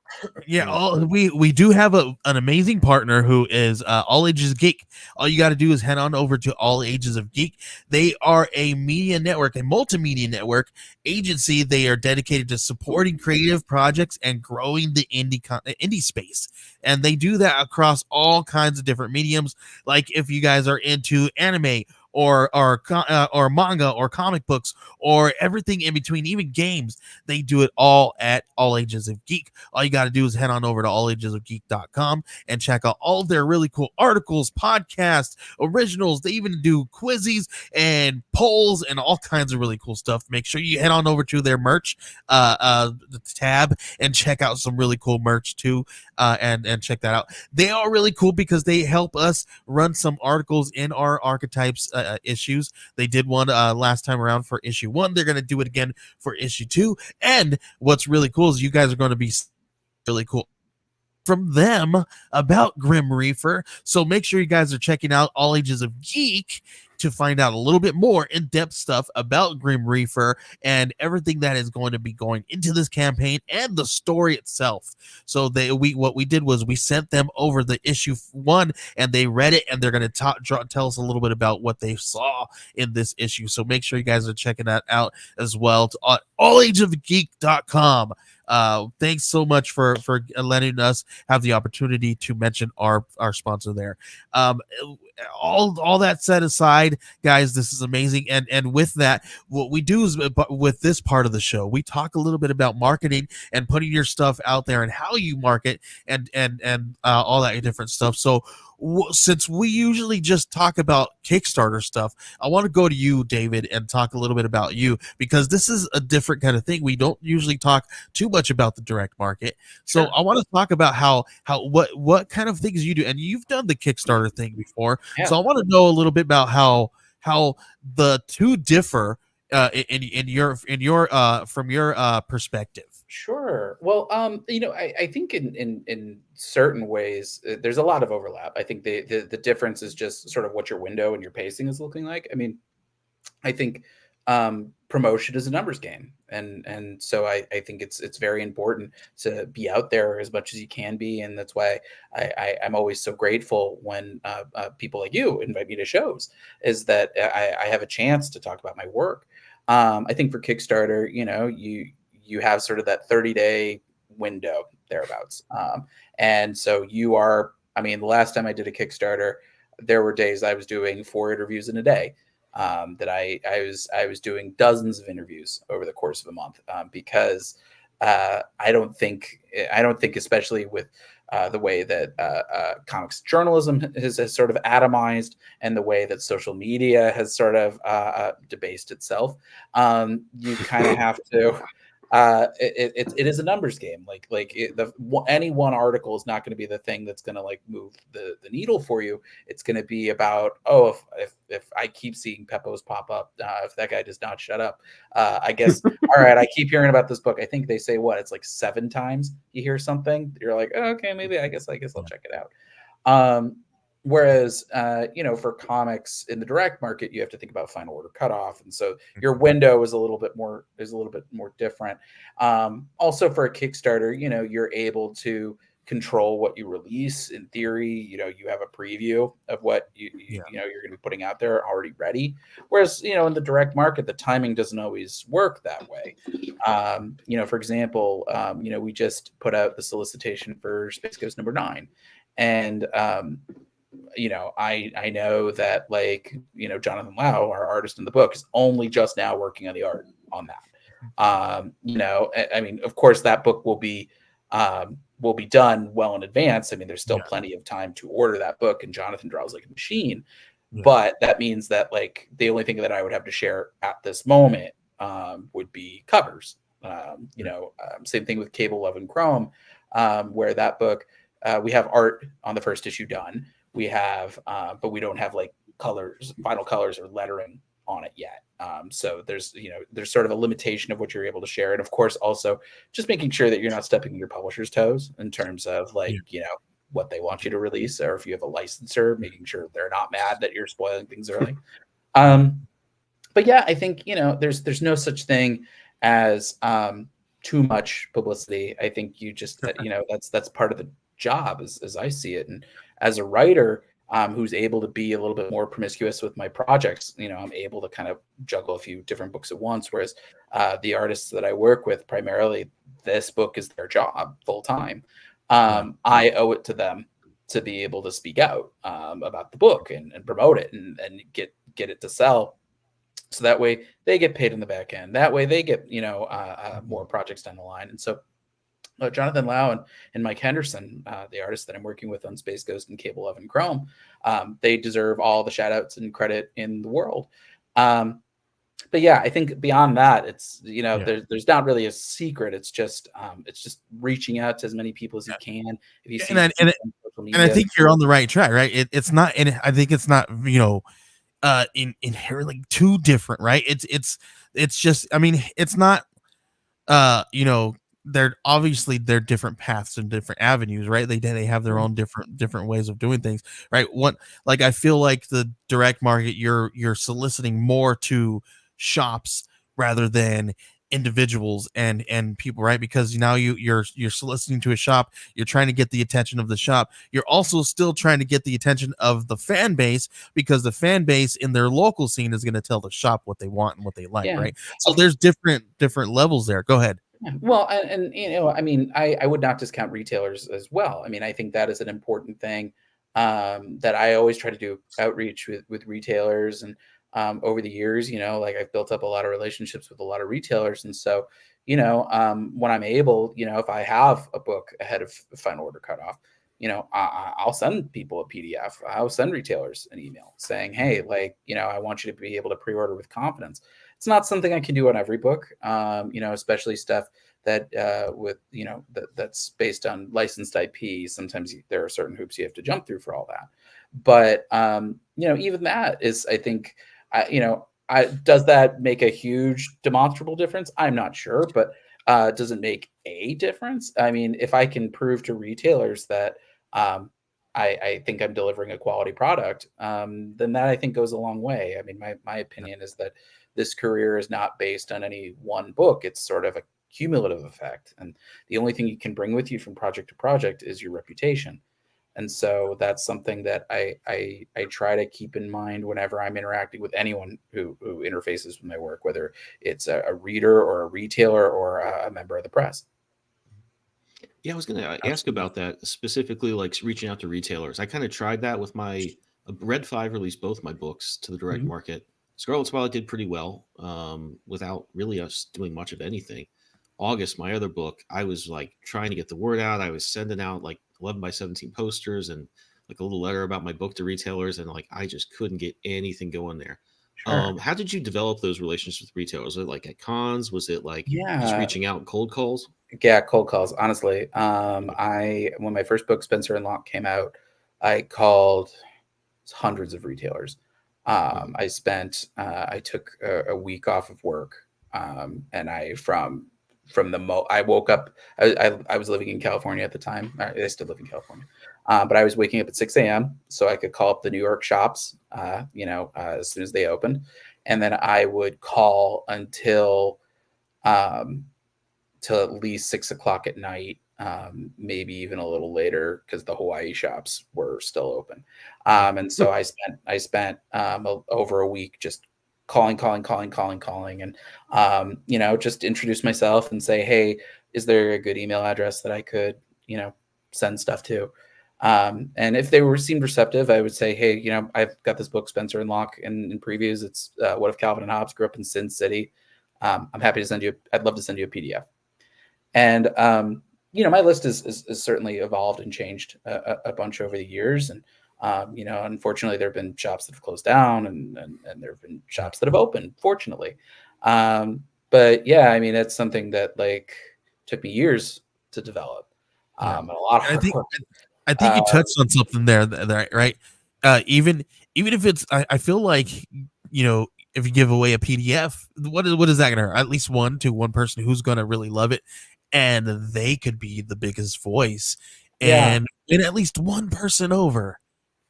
Yeah, we do have an amazing partner who is All Ages Geek. All you got to do is head on over to All Ages of Geek. They are a media network, a multimedia network agency. They are dedicated to supporting creative projects and growing the indie space. And they do that across all kinds of different mediums. Like, if you guys are into anime or manga or comic books or everything in between, even games, they do it all at All Ages of Geek. All you got to do is head on over to allagesofgeek.com and check out all of their really cool articles, podcasts, originals. They even do quizzes and polls and all kinds of really cool stuff. Make sure you head on over to their merch tab and check out some really cool merch too, and check that out. They are really cool because they help us run some articles in our archetypes issues. They did one last time around for issue 1. They're going to do it again for issue 2. And what's really cool is you guys are going to be really cool from them about Grim Reaper. So make sure you guys are checking out All Ages of Geek to find out a little bit more in-depth stuff about Grim Reaper and everything that is going to be going into this campaign and the story itself. So what we did was we sent them over the issue 1 and they read it, and they're going to tell us a little bit about what they saw in this issue. So make sure you guys are checking that out as well to allageofgeek.com. Thanks so much for letting us have the opportunity to mention our sponsor there. Um, all that set aside, guys, this is amazing. And with that, what we do is with this part of the show, we talk a little bit about marketing and putting your stuff out there and how you market and all that different stuff. So since we usually just talk about Kickstarter stuff, I want to go to you, David, and talk a little bit about you, because this is a different kind of thing. We don't usually talk too much about the direct market. So Sure. I want to talk about what kind of things you do. And you've done the Kickstarter thing before. Yeah. So I want to know a little bit about how the two differ in your from your perspective. Sure. Well, I think in certain ways there's a lot of overlap. I think the difference is just sort of what your window and your pacing is looking like. I mean, I think promotion is a numbers game, and so I think it's very important to be out there as much as you can be, and that's why I'm always so grateful when people like you invite me to shows, is that I have a chance to talk about my work. I think for Kickstarter, you have sort of that 30-day window thereabouts, and so you are. I mean, the last time I did a Kickstarter, there were days I was doing 4 interviews in a day. That I was doing dozens of interviews over the course of a month, because I don't think especially with the way that comics journalism has sort of atomized, and the way that social media has sort of debased itself, you kind of have to. It is a numbers game. Any one article is not going to be the thing that's going to like move the needle for you. It's going to be about, oh, if I keep seeing Pepose pop up, if that guy does not shut up, I guess all right. I keep hearing about this book. I think they say it's like 7 times you hear something. You're like, oh, okay, maybe I guess I'll check it out. Whereas, for comics in the direct market, you have to think about final order cutoff, and so your window is a little bit more different. Also, for a Kickstarter, you're able to control what you release. In theory, you have a preview of what you're going to be putting out there already ready. Whereas, in the direct market, the timing doesn't always work that way. For example, we just put out the solicitation for Space Ghost #9, and I know that Jonathan Lau, our artist in the book, is only just now working on the art on that. I mean, of course, that book will be done well in advance. I mean, there's still plenty of time to order that book, and Jonathan draws like a machine. Yeah. But that means that the only thing that I would have to share at this moment would be covers. Same thing with Cable, Love, and Chrome, where that book, we have art on the first issue done. We have, but we don't have final colors or lettering on it yet. So there's sort of a limitation of what you're able to share. And of course, also just making sure that you're not stepping on your publisher's toes in terms of what they want you to release, or if you have a licensor, making sure they're not mad that you're spoiling things early. But yeah, I think, there's no such thing as too much publicity. I think you just, that's part of the job as I see it. And as a writer who's able to be a little bit more promiscuous with my projects, I'm able to kind of juggle a few different books at once. Whereas the artists that I work with, primarily, this book is their job full time. I owe it to them to be able to speak out about the book and promote it and get it to sell. So that way they get paid in the back end. That way they get, more projects down the line. And so Jonathan Lau and Mike Henderson, the artists that I'm working with on Space Ghost and Cable, Love, and Chrome, they deserve all the shout outs and credit in the world. But yeah, I think beyond that, it's, there's not really a secret. It's just reaching out to as many people as you can. If you see social media, and I think you're on the right track, right? It's not, and I think it's not, inherently too different, right? It's just, I mean, it's not, they're different paths and different avenues, right? They have their own different ways of doing things, right? I feel like the direct market, you're soliciting more to shops rather than individuals and people, right? Because now you're soliciting to a shop, you're trying to get the attention of the shop, you're also still trying to get the attention of the fan base, because the fan base in their local scene is going to tell the shop what they want and what they like, right? So there's different levels there. Go ahead. Yeah. Well, and I mean, I would not discount retailers as well. I mean, I think that is an important thing, that I always try to do outreach with retailers, and over the years, like I've built up a lot of relationships with a lot of retailers, and so when I'm able, if I have a book ahead of the final order cutoff, I'll send people a PDF. I'll send retailers an email saying, hey, like, I want you to be able to pre-order with confidence. It's not something I can do on every book, especially stuff that that's based on licensed IP. Sometimes there are certain hoops you have to jump through for all that. But even that is, I think, does that make a huge demonstrable difference? I'm not sure, but does it make a difference? I mean, if I can prove to retailers that I think I'm delivering a quality product, then that I think goes a long way. I mean, my opinion is that this career is not based on any one book. It's sort of a cumulative effect. And the only thing you can bring with you from project to project is your reputation. And so that's something that I try to keep in mind whenever I'm interacting with anyone who interfaces with my work, whether it's a reader or a retailer or a member of the press. Yeah, I was going to ask about that specifically, like reaching out to retailers. I kind of tried that with my Red 5 released both my books to the direct Mhm. market. Scarlet Twilight did pretty well, without really us doing much of anything. August, my other book, I was like trying to get the word out. I was sending out like 11 by 17 posters and like a little letter about my book to retailers, and like I just couldn't get anything going there. Sure. How did you develop those relationships with retailers? Was it like at cons? Was it like just Yeah. reaching out in cold calls? Yeah, cold calls. Honestly, I when my first book, Spencer and Locke, came out, I called hundreds of retailers. Mhm. I took a week off of work, and I woke up. I was living in California at the time. I still live in California, but I was waking up at 6 a.m. so I could call up the New York shops, as soon as they opened, and then I would call um, till at least 6 o'clock at night, maybe even a little later because the Hawaii shops were still open. And so I spent over a week just calling, and just introduce myself and say, hey, is there a good email address that I could send stuff to? And if they seemed receptive, I would say, hey, I've got this book, Spencer and Locke, and in previews, it's What If Calvin and Hobbes Grew Up in Sin City. I'm happy to send you. I'd love to send you a PDF. And my list is certainly evolved and changed a bunch over the years. And unfortunately, there have been shops that have closed down, and there have been shops that have opened, fortunately. But yeah, I mean, it's something that like took me years to develop, Yeah. and a lot of I hard think work. I think you Uh, touched on something there, right? Even if it's, I feel like, if you give away a PDF, what is that gonna hurt? At least one person who's gonna really love it, and they could be the biggest voice yeah, and win at least one person over,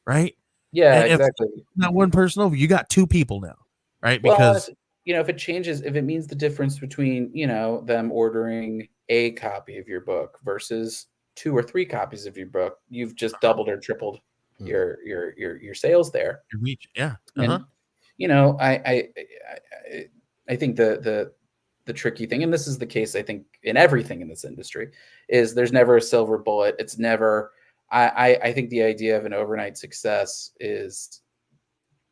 right? yeah, And if exactly. not one person over, you got two people now, right? Well, Because if it changes, if it means the difference between, them ordering a copy of your book versus two or three copies of your book, you've just doubled or tripled Mhm. your sales there. you reach, yeah, And I think the tricky thing, and this is the case, I think, in everything in this industry, is there's never a silver bullet. It's never. I think the idea of an overnight success is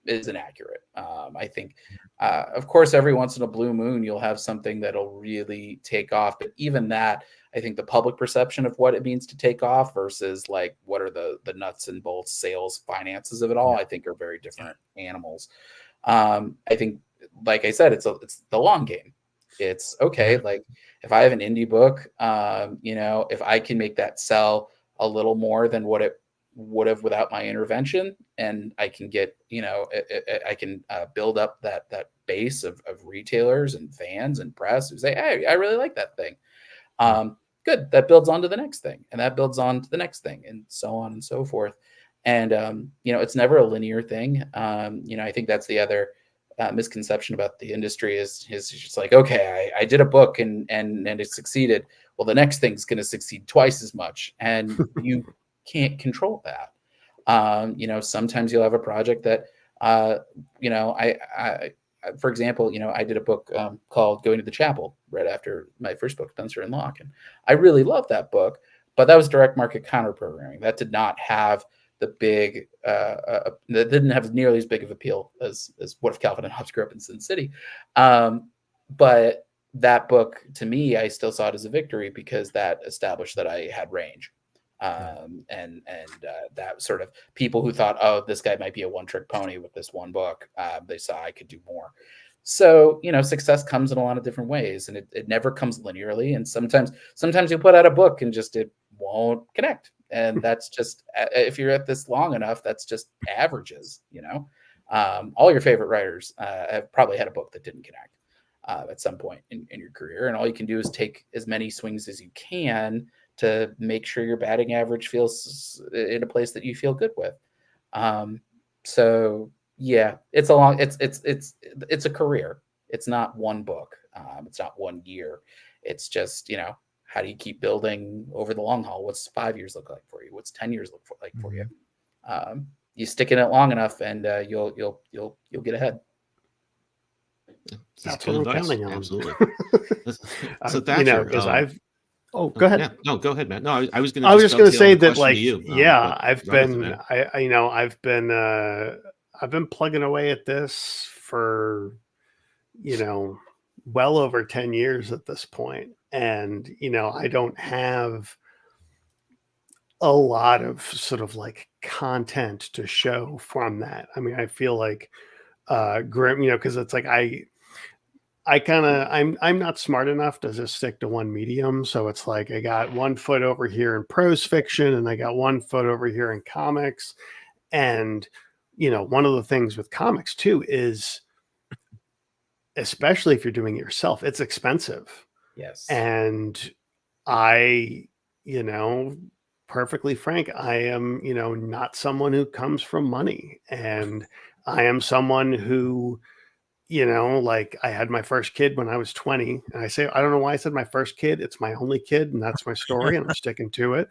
inaccurate. I think, of course, every once in a blue moon, you'll have something that'll really take off. But even that, I think the public perception of what it means to take off versus like what are the nuts and bolts sales finances of it all, yeah, I think are very different animals. I think, like I said, it's the long game. It's okay. yeah, Like if I have an indie book, if I can make that sell a little more than what it would have without my intervention, and I can get, I can build up that base of retailers and fans and press who say, hey, I really like that thing. yeah, Good. That builds on to the next thing, and that builds on to the next thing, and so on and so forth. And it's never a linear thing. I think that's the other misconception about the industry is just like, okay, I did a book and it succeeded. Well, the next thing's going to succeed twice as much, and you can't control that. Sometimes you'll have a project that, I for example, I did a book called Going to the Chapel right after my first book, Dunster and Locke. And I really loved that book, but that was direct market counter programming. That did not have the big, that didn't have nearly as big of appeal as What If Calvin and Hobbes Grew Up in Sin City. But that book, to me, I still saw it as a victory because that established that I had range. And that sort of people who thought, oh, this guy might be a one-trick pony with this one book, they saw I could do more. So, success comes in a lot of different ways, and it never comes linearly. And sometimes you put out a book and just it won't connect. And that's just, if you're at this long enough, that's just averages, all your favorite writers have probably had a book that didn't connect at some point in your career. And all you can do is take as many swings as you can to make sure your batting average feels in a place that you feel good with. So yeah, it's a career. It's not one book. It's not 1 year. It's just, how do you keep building over the long haul? What's 5 years look like for you? What's 10 years look like for you? You stick in it long enough, and you'll get ahead. That's what I'm counting on. Absolutely. So Thatcher, because I've. Oh, go ahead. Yeah, no, go ahead, Matt. No, I was going to say that, like, I've been plugging away at this for, well over 10 years at this point. And, I don't have a lot of sort of like content to show from that. I mean, I feel like Grim, because it's like I'm not smart enough to just stick to one medium. So it's like I got 1 foot over here in prose fiction and I got 1 foot over here in comics. And, one of the things with comics too is, especially if you're doing it yourself, it's expensive. Yes. And I, perfectly frank, I am, not someone who comes from money. And I am someone who, like I had my first kid when I was 20, and I don't know why I said my first kid. It's my only kid, and that's my story, and I'm sticking to it.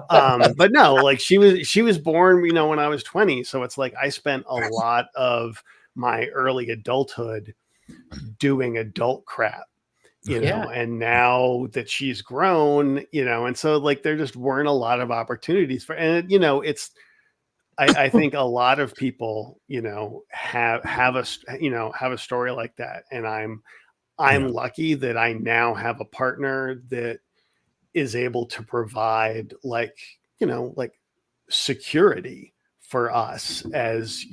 But no, like she was born, when I was 20. So it's like I spent a lot of my early adulthood doing adult crap, and now that she's grown, and so like there just weren't a lot of opportunities for, and it's, I think a lot of people, have a story like that. And I'm lucky that I now have a partner that is able to provide like security for us as,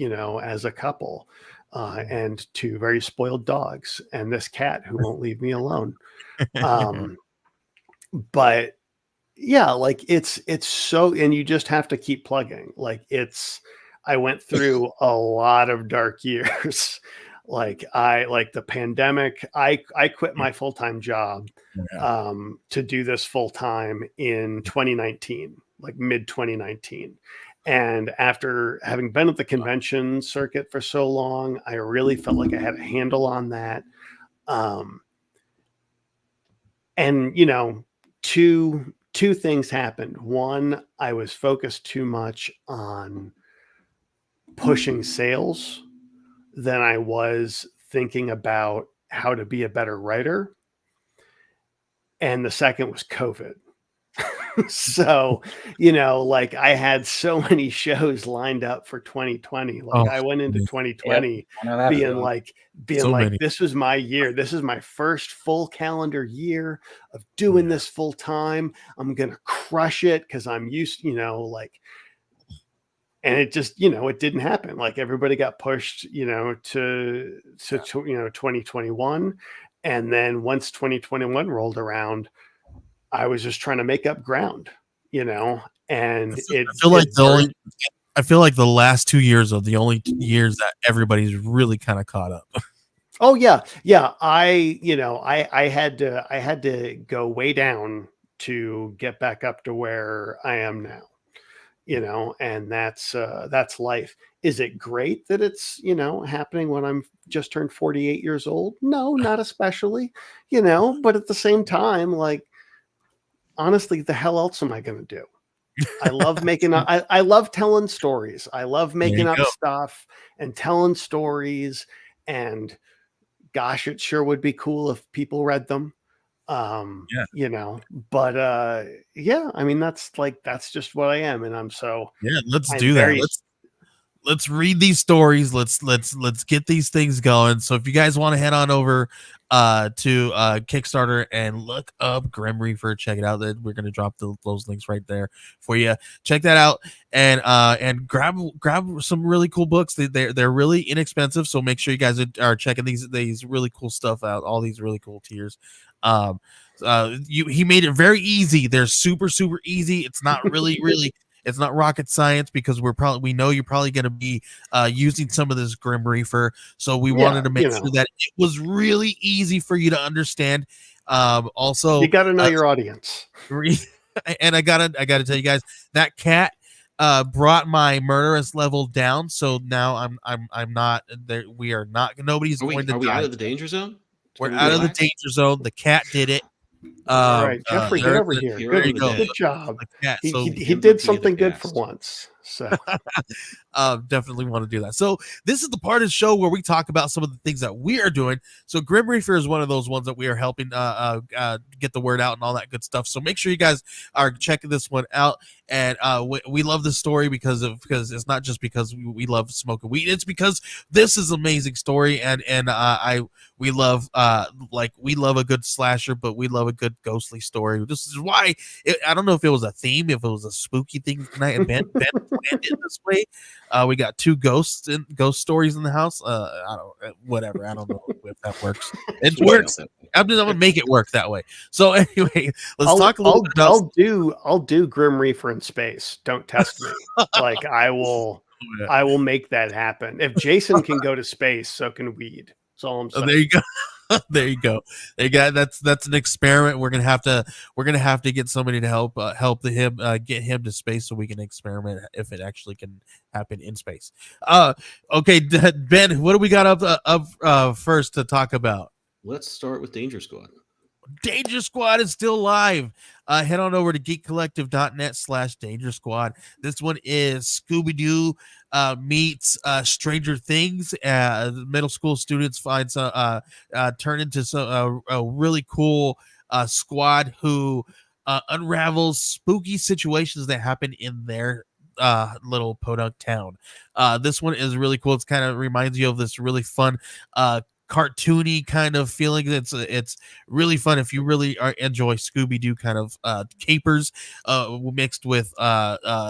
as a couple, and 2 very spoiled dogs and this cat who won't leave me alone. But yeah, like it's so, and you just have to keep plugging. Like I went through a lot of dark years. Like the pandemic, I quit my full-time job to do this full-time in 2019, like mid 2019. And after having been at the convention circuit for so long, I really felt like I had a handle on that. And two things happened. One, I was focused too much on pushing sales than I was thinking about how to be a better writer. And the second was COVID. So, like I had so many shows lined up for 2020. Like I went into 2020 being like, this was my year. This is my first full calendar year of doing this full time. I'm going to crush it because I'm used, and it just, it didn't happen. Like everybody got pushed, to 2021. And then once 2021 rolled around, I was just trying to make up ground, and I feel like the last 2 years are the only years that everybody's really kind of caught up. Oh yeah. Yeah. I had to go way down to get back up to where I am now, and that's life. Is it great that it's, happening when I'm just turned 48 years old? No, not especially, but at the same time, like, honestly, the hell else am I going to do? I love making up. I love telling stories. I love making up stuff and telling stories. And, gosh, it sure would be cool if people read them. Yeah. You know, but yeah, I mean, that's just what I am. And let's I'm do that. very, Let's read these stories. Let's get these things going. So if you guys want to head on over to Kickstarter and look up Grim Reaper, check it out. That we're gonna drop those links right there for you. Check that out and grab some really cool books. They're really inexpensive, so make sure you guys are checking these really cool stuff out. All these really cool tiers. He made it very easy. They're super easy. It's not really it's not rocket science, because we know you're probably going to be using some of this Grim Reaper, so we wanted to make sure that it was really easy for you to understand. Also, you got to know your audience. And I gotta tell you guys, that cat brought my murderous level down, so now I'm not there. We are not. Nobody's going to. Are we out of the danger zone? We're out of the danger zone. The cat did it. All right, Jeffrey, get over here. Good job. He did something good for once. So definitely want to do that. So this is the part of the show where we talk about some of the things that we are doing. So Grim Reaper is one of those ones that we are helping get the word out and all that good stuff. So make sure you guys are checking this one out. And we love this story because it's not just because we love smoking weed. It's because this is an amazing story, and we love we love a good slasher, but we love a good ghostly story. This is why I don't know if it was a theme, if it was a spooky thing tonight, and Ben planned it this way. We got two ghost stories in the house. I don't know if that works. It works. I'm gonna make it work that way. So anyway, let's talk a little bit about. I'll do Grim Reaper in space. Don't test me. I will make that happen. If Jason can go to space, so can weed. That's all I'm saying. There you go. There you go. That's an experiment. We're gonna have to get somebody to help him get him to space, so we can experiment if it actually can happen in space. Okay, Ben, what do we got up first to talk about? Let's start with Danger Squad. Danger Squad is still live. Head on over to geekcollective.net/Danger Squad. This one is Scooby-Doo meets Stranger Things. Middle school students turn into a really cool squad who unravels spooky situations that happen in their little podunk town. This one is really cool. It's kind of reminds you of this really fun cartoony kind of feeling. It's really fun if you really enjoy Scooby-Doo kind of capers mixed with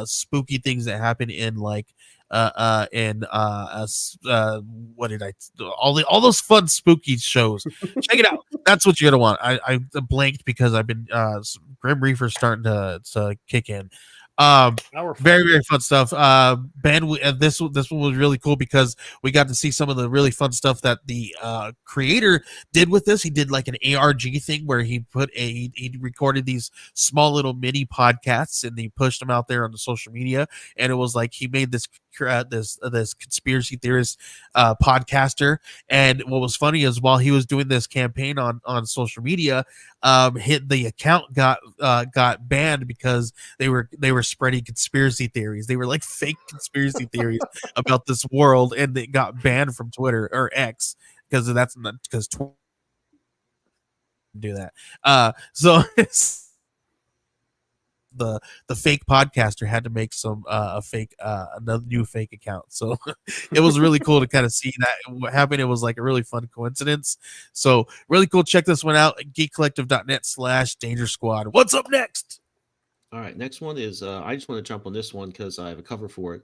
spooky things that happen in what did I all those fun spooky shows. Check it out. That's what you're gonna want. I blanked because I've been Grim Reaper starting to kick in. Very fun stuff. Ben, this one was really cool because we got to see some of the really fun stuff that the creator did with this. He did like an ARG thing where he recorded these small little mini podcasts and he pushed them out there on the social media, and it was like he made this conspiracy theorist podcaster. And what was funny is while he was doing this campaign on social media, the account got banned because they were spreading conspiracy theories. They were like fake conspiracy theories about this world, and they got banned from Twitter or X because that's not because Twitter do that. So it's the fake podcaster had to make another new fake account. So it was really cool to kind of see that what happened. It was like a really fun coincidence. So really cool. Check this one out at geekcollective.net/Danger Squad. What's up next? All right, next one is I just want to jump on this one because I have a cover for it.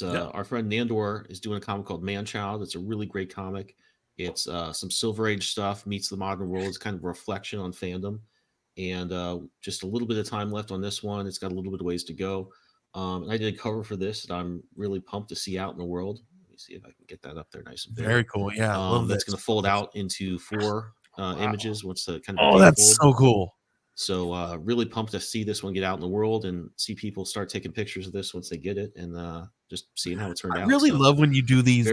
Our friend Nandor is doing a comic called Man-Child. It's a really great comic. It's some Silver Age stuff meets the modern world. It's kind of a reflection on fandom. And just a little bit of time left on this one. It's got a little bit of ways to go. And I did a cover for this that I'm really pumped to see out in the world. Let me see if I can get that up there nice and big. Very cool. Yeah. That's going to fold out into 4 images. What's the kind of that's so cool. So really pumped to see this one get out in the world and see people start taking pictures of this once they get it, and just seeing how it turned out. I really love when you do these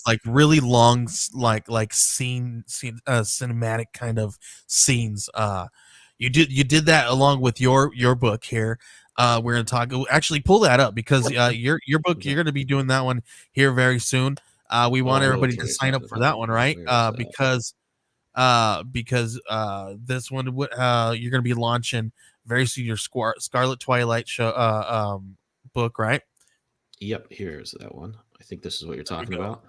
like really long like cinematic kind of scenes. You did that along with your book here. We're going to talk. Actually, pull that up because your book, you're going to be doing that one here very soon. We Oh, want I know everybody which one to you're sign up talking for about. that one, right? Where is that? Because this one you're going to be launching very soon your Scarlet Twilight show book, right? Yep, here's that one. I think this is what you're There we talking go. about.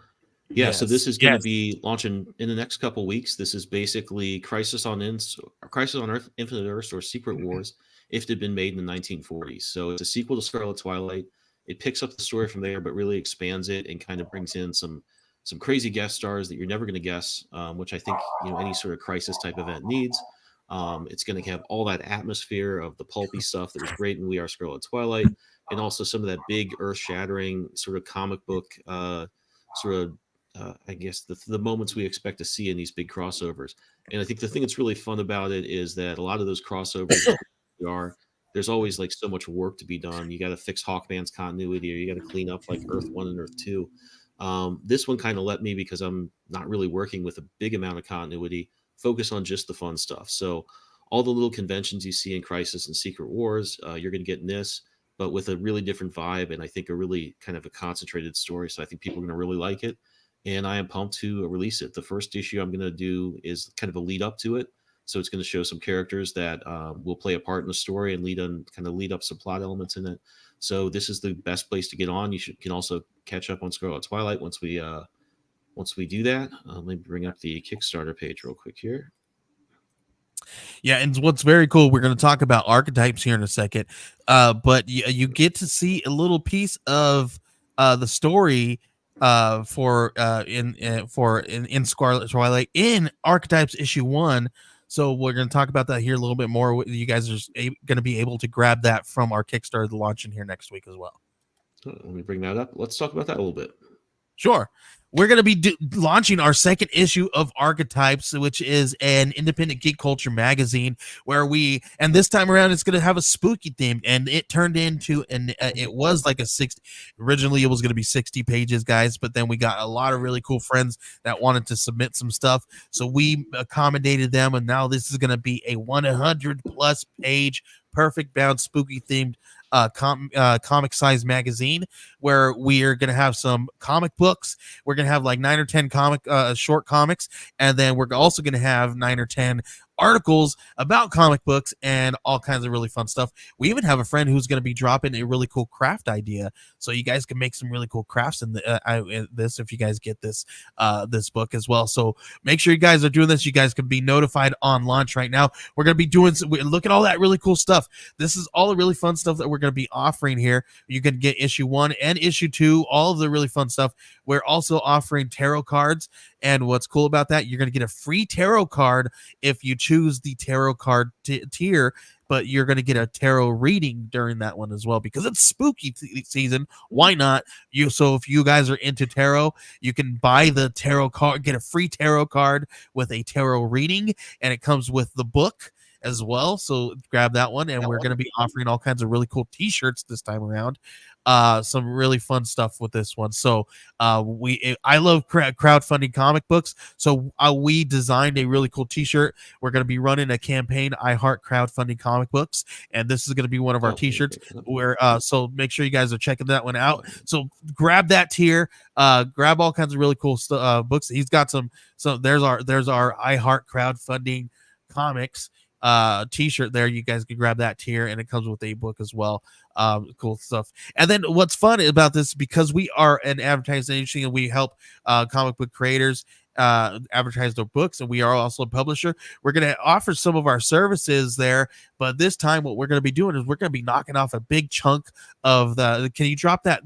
Yeah, so this is going to Yes. be launching in the next couple weeks. This is basically Crisis on Earth, Infinite Earths, or Secret Wars, if it had been made in the 1940s. So it's a sequel to Scarlet Twilight. It picks up the story from there, but really expands it and kind of brings in some crazy guest stars that you're never going to guess, which I think any sort of crisis type event needs. It's going to have all that atmosphere of the pulpy stuff that was great in We Are Scarlet Twilight, and also some of that big earth-shattering sort of comic book sort of I guess the moments we expect to see in these big crossovers. And I think the thing that's really fun about it is that a lot of those crossovers are there's always like so much work to be done. You got to fix Hawkman's continuity, or you got to clean up like Earth 1 and Earth 2. This one kind of let me, because I'm not really working with a big amount of continuity, focus on just the fun stuff. So all the little conventions you see in Crisis and Secret Wars, you're going to get in this, but with a really different vibe, and I think a really kind of a concentrated story. So I think people are going to really like it, and I am pumped to release it. The first issue I'm going to do is kind of a lead up to it, so it's going to show some characters that will play a part in the story and lead up some plot elements in it. So this is the best place to get on. Can also catch up on Scarlet Twilight once we do that. Let me bring up the Kickstarter page real quick here. Yeah, and what's very cool, we're going to talk about archetypes here in a second, but you get to see a little piece of the story for in Scarlet Twilight in Archetypes issue 1. So we're going to talk about that here a little bit more. You guys are going to be able to grab that from our Kickstarter launching here next week as well. Let me bring that up. Let's talk about that a little bit. Sure. We're going to be launching our second issue of Archetypes, which is an independent geek culture magazine where and this time around, it's going to have a spooky theme, and it turned into, it was like originally it was going to be 60 pages, guys, but then we got a lot of really cool friends that wanted to submit some stuff. So we accommodated them, and now this is going to be a 100 plus page, perfect bound, spooky themed comic size magazine where we are going to have some comic books. We're going to have like 9 or 10 short comics, and then we're also going to have 9 or 10 articles about comic books and all kinds of really fun stuff. We even have a friend who's going to be dropping a really cool craft idea, so you guys can make some really cool crafts in this if you guys get this book as well. So make sure you guys are doing this. You guys can be notified on launch right now. We're going to be doing look at all that really cool stuff. This is all the really fun stuff that we're going to be offering here. You can get issue 1 and issue 2, all of the really fun stuff. We're also offering tarot cards, and what's cool about that, you're going to get a free tarot card if you choose the tarot card tier, but you're going to get a tarot reading during that one as well, because it's spooky season. Why not? So if you guys are into tarot, you can buy the tarot card, get a free tarot card with a tarot reading, and it comes with the book as well. So grab that one, and we're going to be offering all kinds of really cool t-shirts this time around. Some really fun stuff with this one. So I love crowdfunding comic books, so we designed a really cool t-shirt. We're going to be running a campaign, I Heart Crowdfunding Comic Books, and this is going to be one of our t-shirts where so make sure you guys are checking that one out. So grab that tier, grab all kinds of really cool books. He's got some, so there's our I Heart Crowdfunding Comics t-shirt there. You guys can grab that tier, and it comes with a book as well. Cool stuff. And then what's fun about this, because we are an advertising agency and we help comic book creators advertise their books, and we are also a publisher, we're going to offer some of our services there. But this time what we're going to be doing is we're going to be knocking off a big chunk of can you drop that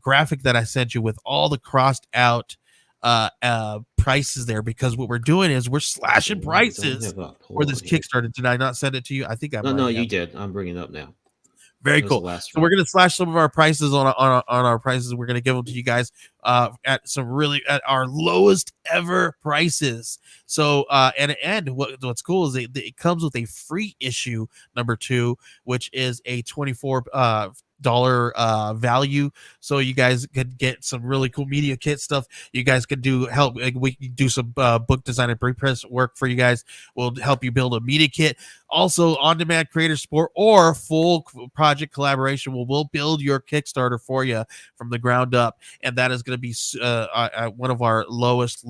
graphic that I sent you with all the crossed out prices there, because what we're doing is we're slashing prices for this Kickstarter. Did I not send it to you? I think I no, you did. I'm bringing it up now. Very cool. So we're going to slash some of our prices on our prices. We're going to give them to you guys at our lowest ever prices. So and what's cool is it comes with a free issue number 2, which is a 24 value, so you guys could get some really cool media kit stuff. You guys could we can do some book design and pre-press work for you guys. We'll help you build a media kit. Also, on-demand creator support or full project collaboration. We'll build your Kickstarter for you from the ground up, and that is going to be one of our lowest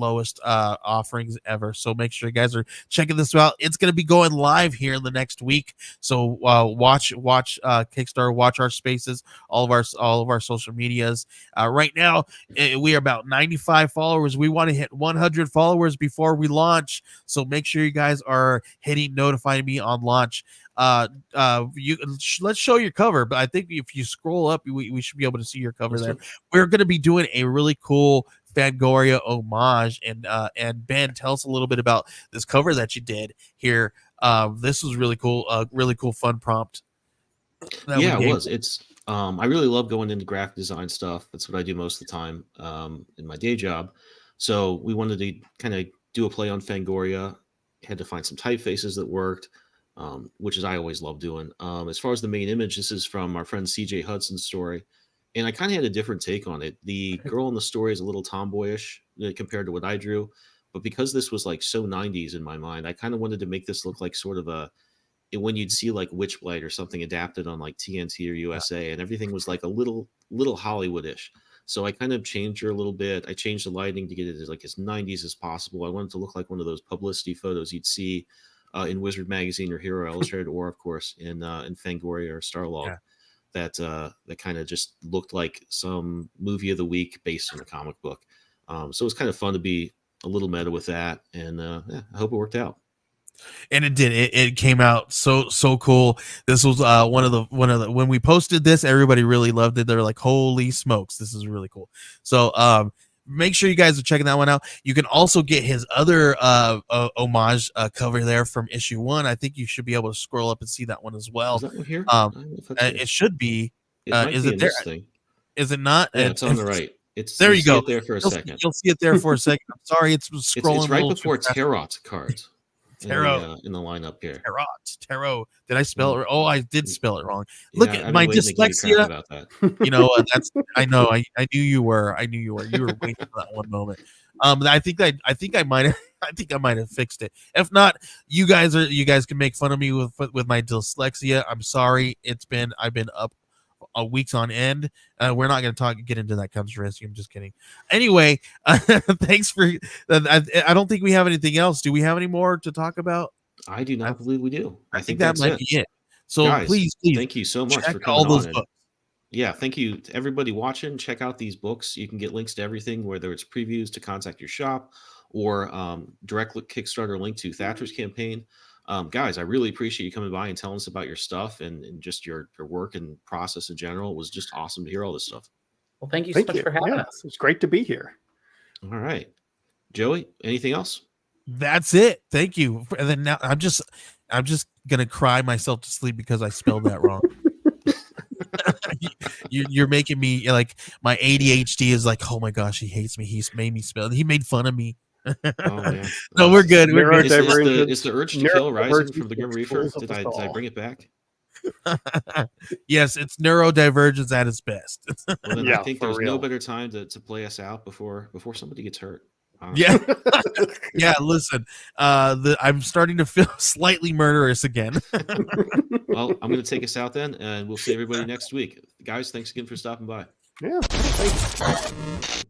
offerings ever. So make sure you guys are checking this out. It's going to be going live here in the next week. So watch Kickstarter, watch our spaces, all of our social medias. Right now, we are about 95 followers. We want to hit 100 followers before we launch. So make sure you guys are hitting notify me on launch. Let's show your cover, but I think if you scroll up, we should be able to see your cover there. We're going to be doing a really cool Fangoria homage, and Ben, tell us a little bit about this cover that you did here. This was really cool, really cool fun prompt. Yeah, it was. It's I really love going into graphic design stuff. That's what I do most of the time in my day job. So we wanted to kind of do a play on Fangoria. Had to find some typefaces that worked, which is I always love doing. As far as the main image, this is from our friend CJ Hudson's story. And I kind of had a different take on it. The girl in the story is a little tomboyish compared to what I drew. But because this was like so 90s in my mind, I kind of wanted to make this look like sort of when you'd see like Witchblade or something adapted on like TNT or USA, and everything was like a little Hollywood-ish. So I kind of changed her a little bit. I changed the lighting to get it as 90s as possible. I wanted to look like one of those publicity photos you'd see in Wizard Magazine or Hero Illustrated, or of course in Fangoria or Starlog. Yeah. That kind of just looked like some movie of the week based on a comic book. So it was kind of fun to be a little meta with that, and I hope it worked out. And it did. It came out so cool. This was one of the when we posted this, everybody really loved it. They're like, "Holy smokes, this is really cool." So make sure you guys are checking that one out. You can also get his other homage cover there from issue 1. I think you should be able to scroll up and see that one as well. Is that one here? It should be. Is it there? Thing. Is it not? Yeah, it's on the right. It's there. You go. It there for a second. You'll see it there for a second. I'm sorry, it's scrolling. It's right before Tarot cards. Tarot in the lineup here. Tarot. Did I spell it? Oh, I did spell it wrong. Yeah, look at my dyslexia. About that. You know, that's. I know. I knew you were. You were waiting for that one moment. I think I might have fixed it. If not, you guys can make fun of me with my dyslexia. I'm sorry. I've been up weeks on end. We're not going to get into that controversy. I'm just kidding. Anyway, thanks for. I don't think we have anything else. Do we have any more to talk about? I do not believe we do. I think that might be it. So guys, please, thank you so much for coming all those on. Books. Yeah, thank you to everybody watching. Check out these books. You can get links to everything, whether it's previews to contact your shop or direct Kickstarter link to Thatcher's campaign. Guys, I really appreciate you coming by and telling us about your stuff and just your work and process in general. It was just awesome to hear all this stuff. Well, thank you so much for having us. It's great to be here. All right. Joey, anything else? That's it. Thank you. And then now I'm just gonna cry myself to sleep because I spelled that wrong. You're making me like my ADHD is like, oh my gosh, he hates me. He's made me spell. He made fun of me. No, we're good. Is the urge to kill rising from the Grim Reaper? Did I bring it back? Yes, it's neurodivergence at its best. Well, then I think there's no better time to play us out before somebody gets hurt. Yeah. Yeah, listen, I'm starting to feel slightly murderous again. Well, I'm going to take us out then, and we'll see everybody next week. Guys, thanks again for stopping by. Yeah, thanks.